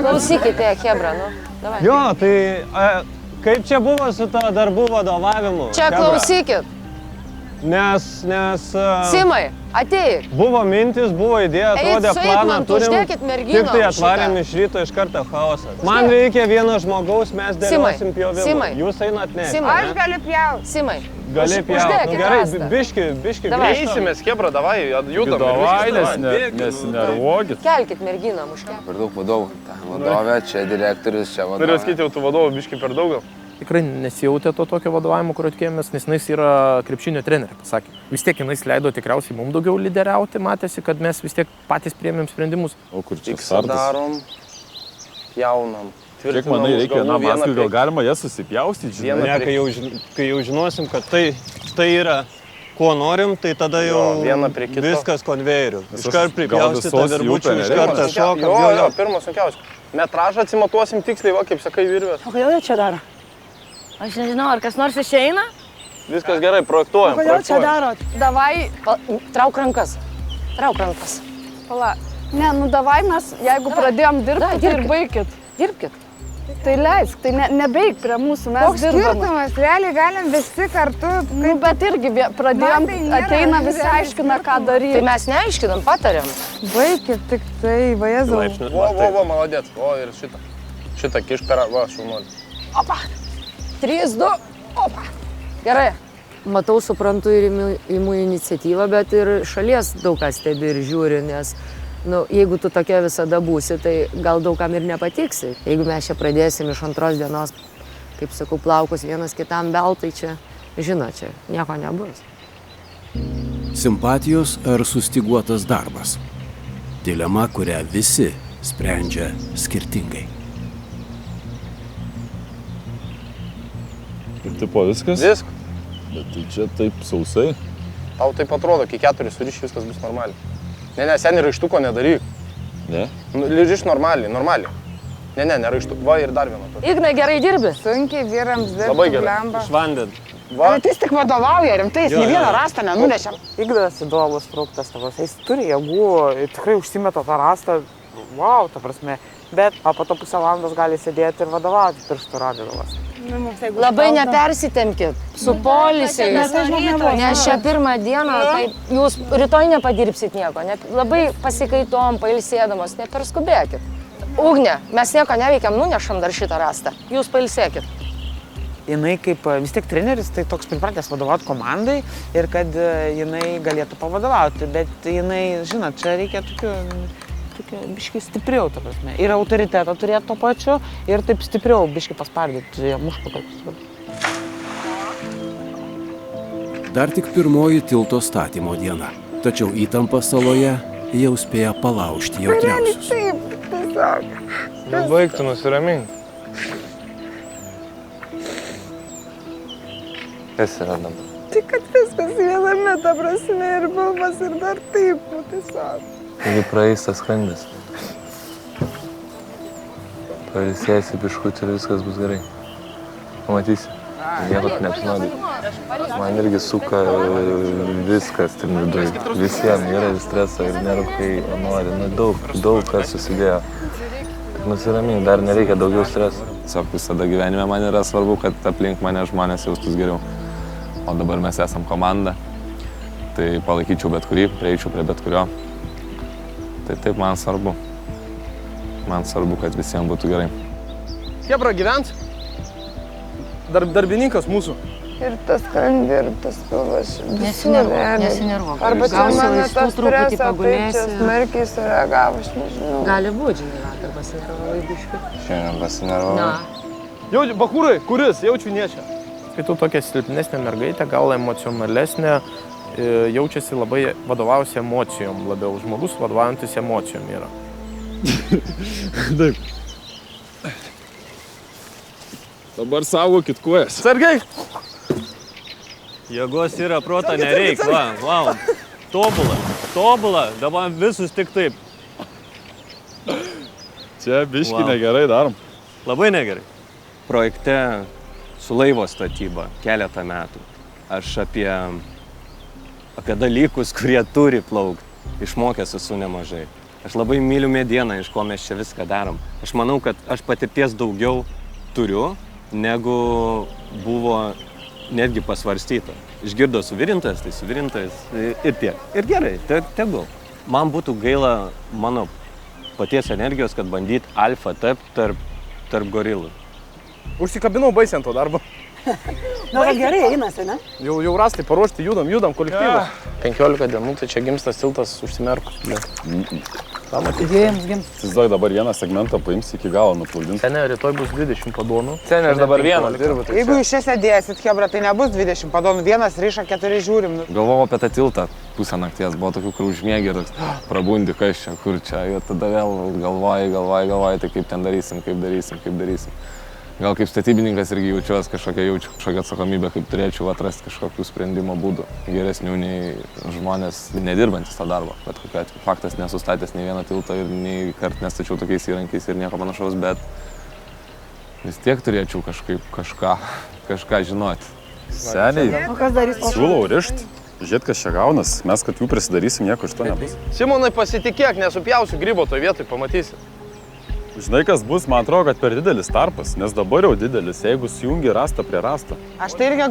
Klausykite, Hebra, nu. Davai. Jo, tai kaip čia buvo su to darbų vadovavimu? Čia klausykit. Nes... Simai, ateik. Buvo mintis, buvo idėja, atrodė planą turim. Tik tai atvarėm iš ryto iš karto chaosą. Man reikia vieno žmogaus, mes dėliosim pjovimą. Jūs einat ne. Aš galiu pjauti. Simai. Gali pjauti. Nu, gerai, biški. Eisimės, Hebra, davai, judam. Davai, nesinervuokit. Kelkit merginą, muškė. Per daug vadovų. Vadovė, čia direktorius, čia vadovė. Norėjau sakyti, jau tų vadovų biški per daug gal. Tikrai nesijautė to tokio vadovavimo, kurio tikėjomės, nes jis yra krepšinio trenerė, pasakė. Vis tiek jis leido tikriausiai mums daugiau lyderiauti, matėsi, kad mes vis tiek patys priėmėm sprendimus. O kur čia startas? Darom, pjaunam. Kiek manai reikia vienam asliui, gal galima jas susipjaustyti? Ne, kai jau žinosim, kad tai yra, ko norim, tai tada jau viskas konvejeriu. Iškart pripjaustyta virbučių, iškart šoka. Jo, pirmas sunkiausias. Metražą atsimatuosim tiksliai, va, kaip sakai, virvės. O kodėl jie čia daro? Aš nežinau, ar kas nors išeina? Viskas gerai, projektuojam. O kodėl čia darot? Davai. Trauk rankas. Pala. Ne, nu davai mes, jeigu pradėjom dirbti, tai ir baikit. Dirbkit. Tai leisk, tai nebeik prie mūsų, mes dirbame. Koks skirtumas, realiai galim visi kartu. Nu, bet irgi pradėjom, ateina visi aiškina, ką daryti. Tai mes neaiškinam, patariam. Baikit tik tai, vajezau. Vo, maladėt. O, ir šitą. Šitą kiš per, va, šaunuolį. Opa. 3, 2, opa. Gerai. Matau, suprantu ir imu iniciatyvą, bet ir šalies daug kas stebi ir žiūri, nes jeigu tu tokia visada būsi, tai gal daugam ir nepatiksi. Jeigu mes čia pradėsim iš 2 dienos, kaip sakau, plaukus vienas kitam belt, tai čia, žinot, čia nieko nebus. Simpatijos ar sustiguotas darbas? Dilema, kurią visi sprendžia skirtingai. Ir tipo viskas? Viskas. Bet tai čia taip sausai. Tau taip atrodo, kai 4 suriši, viskas bus normaliai. Ne, seniai raištuko nedaryk. Ne? Ližiš normaliai. Ne, raištuko. Va, ir dar vieną. Ignai, gerai dirbi? Sunkiai vyrams dirbi. Labai gerai. Išvandint. Bet jis tik vadovauja, rimtai, jis nei vieną rastą nenunešė. Ignas įdomus fruktas tavas, jis turi jėgų, tikrai užsimeta tą rastą. Wow, ta prasme. Bet po to pusę valandos gali sėdėti ir vadovauti pirštų rodydamas. Labai nepersitemkit su poilsiais, nes šią pirmą dieną tai jūs rytoj nepadirbsit nieko, labai pasikaitom, pailsėdamos, neperskubėkit. Ugne, mes nieko neveikiam, nunešam dar šitą rastą, jūs pailsėkit. Jinai kaip vis tiek treneris, tai toks pripratęs vadovauti komandai ir kad jinai galėtų pavadovauti, bet jinai, žinot, čia reikia tokių biškai stipriau, ta prasme. Ir autoritetą turėti to pačiu, ir taip stipriau biškai paspardyti mušpakalus. Dar tik pirmoji tilto statymo diena. Tačiau įtampa saloje jau spėja palaužti jautriausius. Taip, tiesiog. Bet baigtų nusiraminti. Kas yra dabar? Tik, kad viskas viename, ta prasme, ir balvas, ir dar taip, nu tiesiog. Taigi praeis tas skrandis. Pailsėsi biškutį ir viskas bus gerai. Pamatysi. Nieko neapsinuodai. Man irgi suka viskas ten viduje. Visiems yra ir streso, ir nervai, nori. Nu, daug kas susidėjo. Tik nusiramink, dar nereikia daugiau streso. Tiesiog visada gyvenime man yra svarbu, kad aplink mane žmonės jaustus geriau. O dabar mes esam komanda. Tai palaikyčiau bet kurį, prieičiau prie bet kurio. Tai taip man svarbu. Man svarbu, kad visiems būtų gerai. Chebra, gyvent? Darbininkas mūsų. Ir tas skrandį, ir tas pilvas. Nesinervuok. Arba čia mane tas stresą, taip čia smarkiai sureagavo, aš nežinau. Gali būti, žinai, vakar pasinervavai biškį. Šiandien pasinervavai. Na. Jau, bakūrai, kuris? Jaučiu niečia. Kai tu tokia silpnesnė mergaitė, gal emocionalesnė, jaučiasi labai vadovaujasi emocijom labiau. Žmogus vadovaujantis emocijom yra. Taip. Dabar saugokit kojas. Sargiai! Jėgos yra, proto nereik, va. Tobula, dabar visus tik taip. Čia biški negerai darom. Labai negerai. Projekte su laivo statyba keletą metų. Aš apie dalykus, kurie turi plaukti, išmokęs esu nemažai. Aš labai myliu medieną, iš ko mes čia viską darom. Aš manau, kad aš patirties daugiau turiu, negu buvo netgi pasvarstyta. Išgirdo suvirintojas, tai suvirintojas ir tiek. Ir gerai, tegul. Man būtų gaila mano paties energijos, kad bandyt alfa tapti tarp gorilų. Užsikabinau baisiai ant to darbo. Na, gerai, einasi, ne? Jau rastai paruošti, judam kolektyvą. 15 dienų, tai čia gimsta tiltas užsimerkus. Gims. Įsivaizduok, dabar vieną segmentą paims iki galo nuplūdins. Sene, rytoj bus 20 padonų. Sene, aš dabar vienas dirbu. Jeigu jūs čia sėdėsit, Chebra, tai nebus 20 padonų. Vienas riša, 4 žiūrim. Galvojau apie tą tiltą. Pusę nakties buvo tokių, kur užmiegi ir toks, prabundi, kas čia, kur čia. Ir tada vėl galvoji, tai kaip ten darysim. Gal kaip statybininkas irgi jaučiu kažkokią atsakomybę, kaip turėčiau atrasti kažkokių sprendimo būdų. Geresnių nei žmonės nedirbantis tą darbą. Bet kokiu atveju faktas nesustatęs nei vieną tiltą ir nei kart nestačiau tokiais įrankiais ir nieko panašaus, bet vis tiek turėčiau kažką žinoti. Seniai, O kas darys? siūlau rišt, žiūrėt, kas čia gaunas. Mes, kad jų prisidarysim, nieko iš to nebus. Simonai, pasitikėk, nesupjausiu grybo toj vietoj, pamatysi. Žinai, kas bus, man atrodo, kad per didelis tarpas, nes dabar jau didelis, jeigu sujungi rastą prie rastą. Aš tai irgi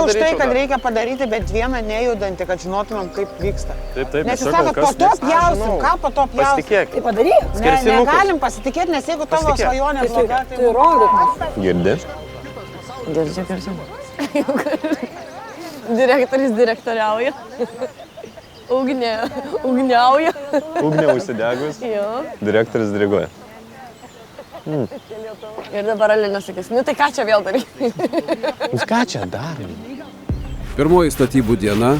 už tai, kad reikia padaryti, bet vieną nejudantį, kad žinotumėm, kaip vyksta. Taip, Nes jūs sakot, po to pjausim, ką po to pjausim? Pasitikėk. Tai padaryk. Negalim pasitikėti, nes jeigu tavo svajonė bloga, tai... Tai rodyk. Girdi? Girdžiu. Direktorius direktoriauja. Ugniauja. Ugnė užsidegus. Jo. Direktorius diriguoja. Ir dabar Alina sakys, nu tai ką čia vėl daryti? Jūs ką čia darom? Pirmoji statybų diena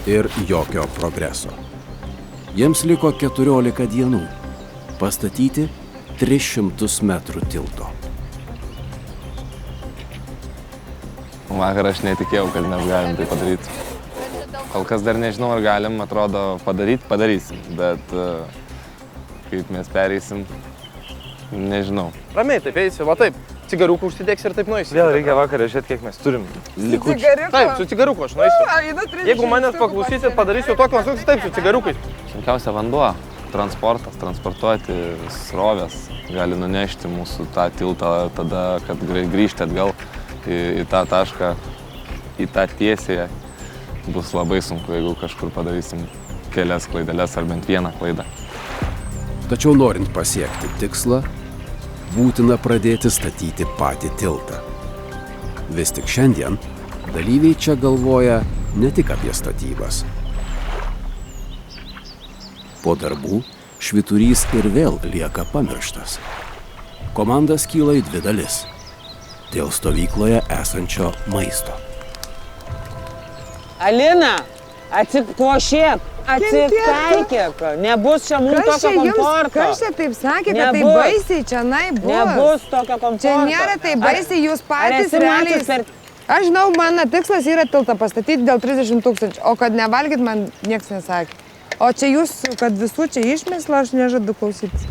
ir jokio progreso. Jiems liko 14 dienų pastatyti 300 metrų tilto. Vakar aš netikėjau, kad mes galim tai padaryti. Kol kas dar nežinau, ar galim, atrodo, padarysim, bet kaip mes pereisim, nežinau. Ramiai, taip eisi, va taip. Cigariukų užsidėks ir taip nueisi. Vėl reikia vakarą žiūrėti, kiek mes turim likučių. Taip, su cigariuku aš nueisiu. Jeigu manęs paklausysit, padarysiu tokį konstrukciją, taip, su cigariukais. Sunkiausia vanduo, transportuoti srovės gali nunešti mūsų tą tiltą tada, kad grįžti atgal į tą tašką, į tą tiesiąją. Bus labai sunku, jeigu kažkur padarysim kelias klaideles ar bent vieną klaidą. Tačiau norint pasiekti tikslą, būtina pradėti statyti patį tiltą. Vis tik šiandien dalyviai čia galvoja ne tik apie statybas. Po darbų švyturys ir vėl lieka pamirštas. Komanda skyla į dvi dalis dėl stovykloje esančio maisto. Alina, atsiprašyk, atsitaikyk, nebus čia mums tokio komforto. Kas čia taip sakė, kad tai baisiai čia bus? Nebus tokio komforto. Čia nėra taip baisiai, jūs patys realiai... Aš žinau, mano tikslas yra tiltą pastatyti dėl 30 000, o kad nevalgyt man nieks nesakė. O čia jūs, kad visų čia išmėslo, aš nežadu klausytis.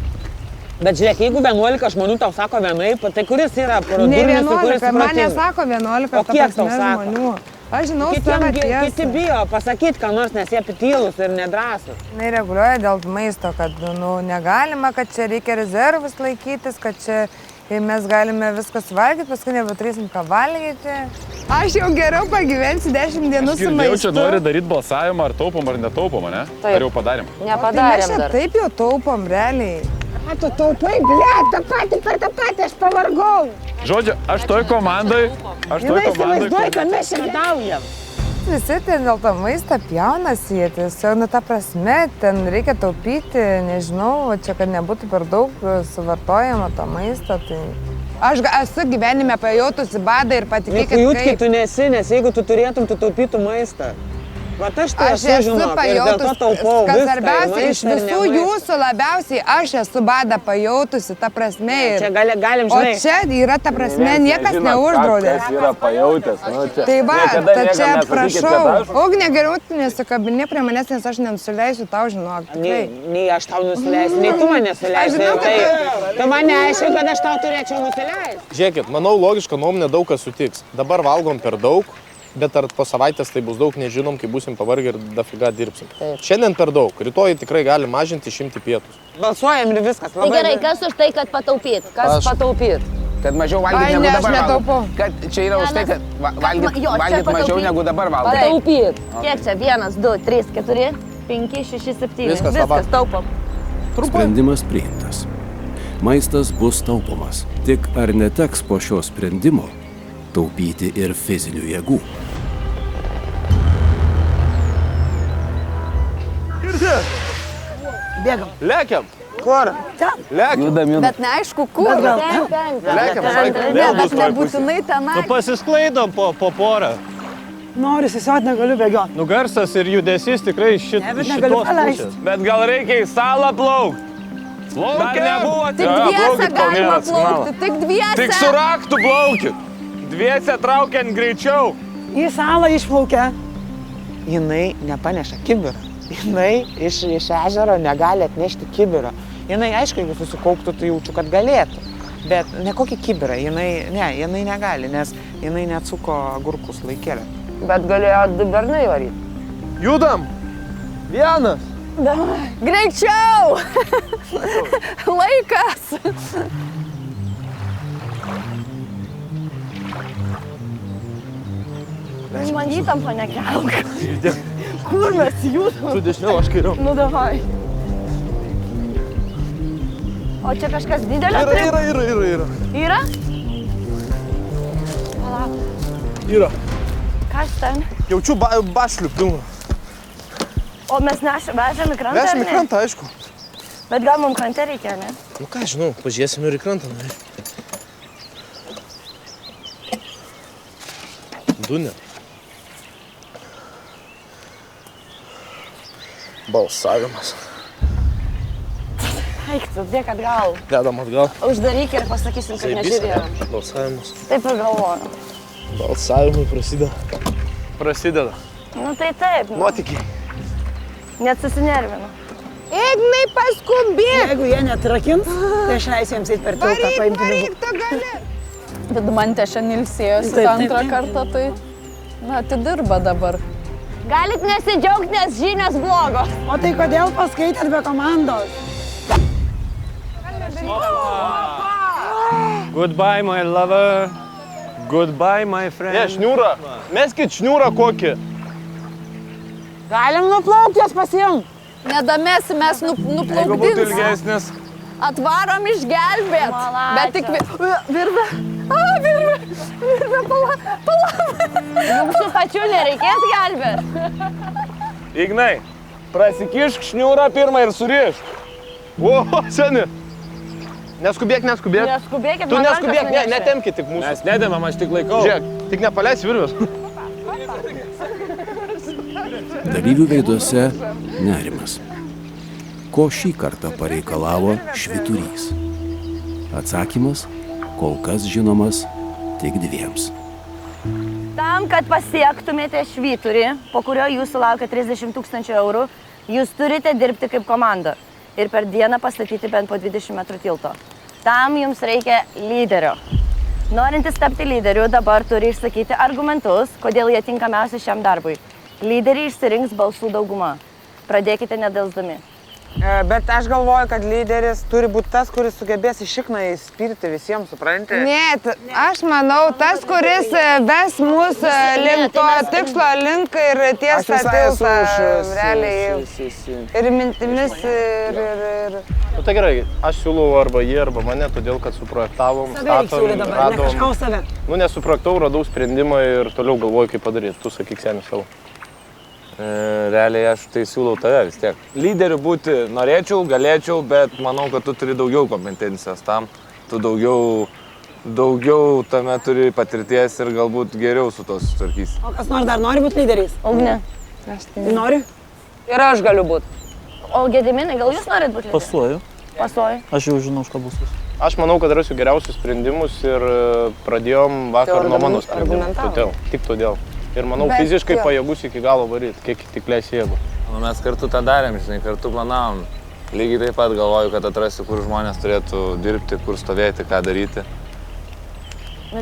Bet žiūrėk, jeigu 11 žmonių tau sako vienaip, tai kuris yra Ne 11, man nesako 11, o kiek tau sako? Žmonių. Aš žinau savo tiesą. Kiti bijo pasakyti, ką nors, nes jie pitylus ir nedrąsus. Jis reguliuoja dėl maisto, kad negalima, kad čia reikia rezervus laikytis, kad čia mes galime viską suvalgyti, paskui nebeturėsim ką valgyti. Aš jau geriau pagyvensiu 10 dienų su maistu. Jau čia nori daryti balsavimą, ar taupom, ar netaupom, ne? Taip. Ar jau padarėm? Nepadarėm dar. Mes taip jau taupom, realiai. Tu taupai, blėt, tą patį, aš pavargau. Žodžiu, aš toj komandai, Įsivaizduoju, kad mes šiandaujam. Visi ten dėl to maistą pjaunasi, tiesiog, ta prasme, ten reikia taupyti, nežinau, čia, kad nebūtų per daug suvartojama to maisto, tai... Aš esu gyvenime pajautusi badą ir patikėkit, kaip... Jutki tu nesi, nes jeigu tu turėtum, tu taupytų maistą. Vat aš tai esu žinok, ir dėl to taupau kas viską, svarbiausia, iš visų jūsų labiausiai aš esu badą pajautusi, ta prasme. Čia galim, žinai. O čia yra ta prasme, niekas neuždraudė. Kas yra pajautęs, nu čia. Tai va, tai čia prašau. Ugnė, geriau nesikabinė prie manęs, nes aš nenusileisiu tau, žinok. Nei aš tau nusileisiu, nei tu mane nusileisi. Tu mane aiškiai, kad aš tau turėčiau nusileisti. Žiūrėkit, manau, logiška nuomonė daug kas sutiks. Dabar valgom per daug. Bet ar po savaitės tai bus daug, nežinom, kai būsim pavargę ir dafiga dirbsim. Šiandien per daug, rytoj tikrai gali mažinti, išimti pietus. Balsuojam ir viskas. Tai gerai, kas už tai, kad pataupyt? Kas pataupyt? Kad mažiau valgyt negu dabar netaupau. Kad čia yra už tai, kad valgyt mažiau negu dabar valgyt. Pataupyt. Kiek čia? 1, 2, 3, 4, 5, 6, 7. Viskas taupom. Sprendimas priimtas. Maistas bus taupomas. Tik ar neteks po šio sprendimo taupyti ir fizinių jėgų? Bėgam. Lekiam. Kur? Lekiam. Bet neaišku, kur. Lekiam, Bet nebūtinai tenai. Nu pasisklaidom po porą. Noriu įsisiot, negaliu bėgioti. Nu garsas ir judesys tikrai Bet negaliu paleisti. Bet gal reikia į salą plaukti? Dar nebuvo. Tik dviese galima plaukti, tik dviese. Tik su raktu plaukit. Dviese traukiant greičiau. Į salą išplaukia. Jinai nepaneša kibirą. Jinai iš ežero negali atnešti kibirą. Jinai, aišku, jeigu susikauptų, tai jaučiu, kad galėtų. Bet ne kokį kibirą, jinai negali, nes jinai neatsuko agurkus laikėlę. Bet galėjo 2 bernai varyti. Judam. 1. Greičiau! Laikas! Man įtampa nekelk. Kur mes judam? Tu dešiniau, aš kairiau. Nu, davai. O čia kažkas didelio? Yra. Yra? Yra. Kas ten? Jaučiu bašlių pilną. O mes vežėm į krantą, ar ne? Vežėm į krantą, aišku. Bet gal mums krante reikia, ne? Nu ką, žinau, pažiūrėsim ir į krantą. Dunė. Balsavimas. Eik, tu dėk atgal. Dedam atgal. Uždaryk ir pasakysim, kad nežiūrėjom. Balsavimas. Taip ir galvoju. Balsavimai prasideda. Nu tai taip. Nuotykiai. Net susinervinu. Ignai, paskubėk! Jeigu jie netrakins, tai aš leisiu jiems eiti per tiltą paimti pinigų. Tu gali. Vidmantė šiandien ilsėjosi antrą kartą, tai atidirba dabar. Galit nesidžiaugti, nes žinios blogos. O tai kodėl paskaitėt be komandos? Goodbye, my lover. Goodbye, my friend. Ne, šniūrą. Meskit šniūrą kokį. Galim nuplaukti, jos pasiimt. Nedamėsi, mes Jeigu būtų ilgesnis. Atvarom išgelbėt. Bet tik... Virve. Virve, pala. Jūsų pačių nereikės gelbėt. Ignai, prasikišk šniūrą pirmą ir surišk. O, seni. Neskubėk. Neskubėkit, Tu neskubėk, netemkit tik mūsų. Mes nedėmam, aš tik laikau. Žiūrėk, tik nepaleis virvės. Dalyvių veiduose nerimas. Ko šį kartą pareikalavo švyturys? Atsakymas kol kas žinomas tik 2. Tam, kad pasiektumėte švyturį, po kurio jūsų laukia 30 000 eurų, jūs turite dirbti kaip komanda ir per dieną pastatyti bent po 20 metrų tilto. Tam jums reikia lyderio. Norintis tapti lyderiu dabar turi išsakyti argumentus, kodėl jie tinkamiausi šiam darbui. Lyderį išsirinks balsų dauguma. Pradėkite nedelsdami. Bet aš galvoju, kad lyderis turi būti tas, kuris sugebės į šikną įspirti visiems, supranti? Ne, aš manau, tas, kuris ves mus link to tikslo, link ir ties tą tiltą, realiai. Ir mintimis, ir... Nu tai gerai, aš siūlau arba jį, arba mane, todėl kad suprojektavom, statom, radom. Nu nesuprojektavau, radau sprendimą ir toliau galvoju, kaip padaryti. Tu sakyk seniai savo. Realiai aš tai siūlau tave vis tiek. Lyderiu būti norėčiau, galėčiau, bet manau, kad tu turi daugiau kompetencijos tam. Tu daugiau tame turi patirties ir galbūt geriau su to susitvarkysi. O kas nors dar nori būti lyderiais? Ugne. Nori? Ir aš galiu būti. O Gediminai, gal jūs norit būti lyderiais? Pasuoju. Pasuoju. Aš jau žinau, už ką bus. Aš manau, kad rasiu geriausius sprendimus ir pradėjom vakar nuo mano sprendimų. Tik todėl. Ir manau, fiziškai pajėgus iki galo varyti, kiek tik leis jėgų. Mes kartu tą darėm, žinai, kartu planavom. Lygiai taip pat galvoju, kad atrasiu, kur žmonės turėtų dirbti, kur stovėti, ką daryti.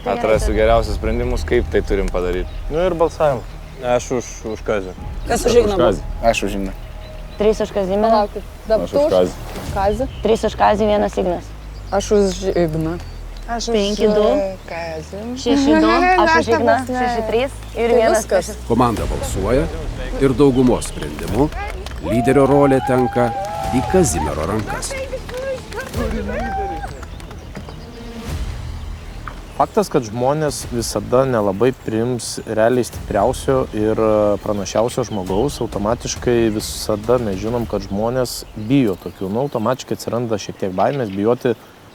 Atrasiu geriausius sprendimus, kaip tai turim padaryti. Nu ir balsavim. Aš už Kazį. Kas už Igną bus? Aš už Igną. 3 už Kazimierą. Aš už Kazį. 3 už Kazį, 1 Ignas. Aš už Igną. 5-2. 6-2. Aš už Igną. 6-3. Ir 1. Komanda balsuoja ir daugumos sprendimu lyderio rolė tenka į Kazimiero rankas. Faktas, kad žmonės visada nelabai priims realiai stipriausio ir pranašiausio žmogaus, automatiškai visada mes žinom, kad žmonės bijo tokių. Nu, automatiškai atsiranda šiek tiek baimės bijoti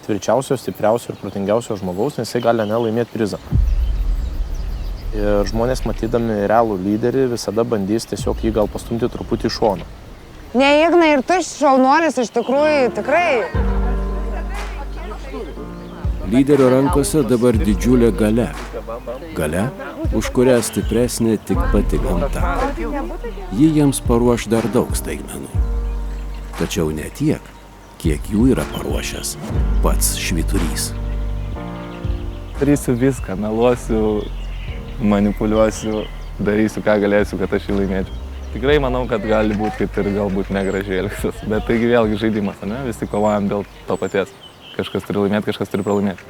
tvirčiausio, stipriausio ir protingiausio žmogaus, nes jisai gali nelaimėti prizą. Ir žmonės matydami realų lyderį visada bandys tiesiog jį gal pastumti truputį į šoną. Ne, Ignai, ir tu šaunuolis iš tikrųjų, tikrai. Lyderio rankose dabar didžiulė galia. Galia, už kurią stipresnė tik pati gamta. Ji jiems paruoš dar daug staigmenų. Tačiau ne tiek, kiek jų yra paruošęs pats švyturys. Darysiu viską, meluosiu, manipuliuosiu, darysiu, ką galėsiu, kad aš jį laimėčiau. Tikrai manau, kad gali būti, kad ir galbūt negražiai elgsis, bet taigi vėlgi žaidimas, ne? Visi kovojam dėl to paties. Kažkas turi laimėti, kažkas turi pralaimėti.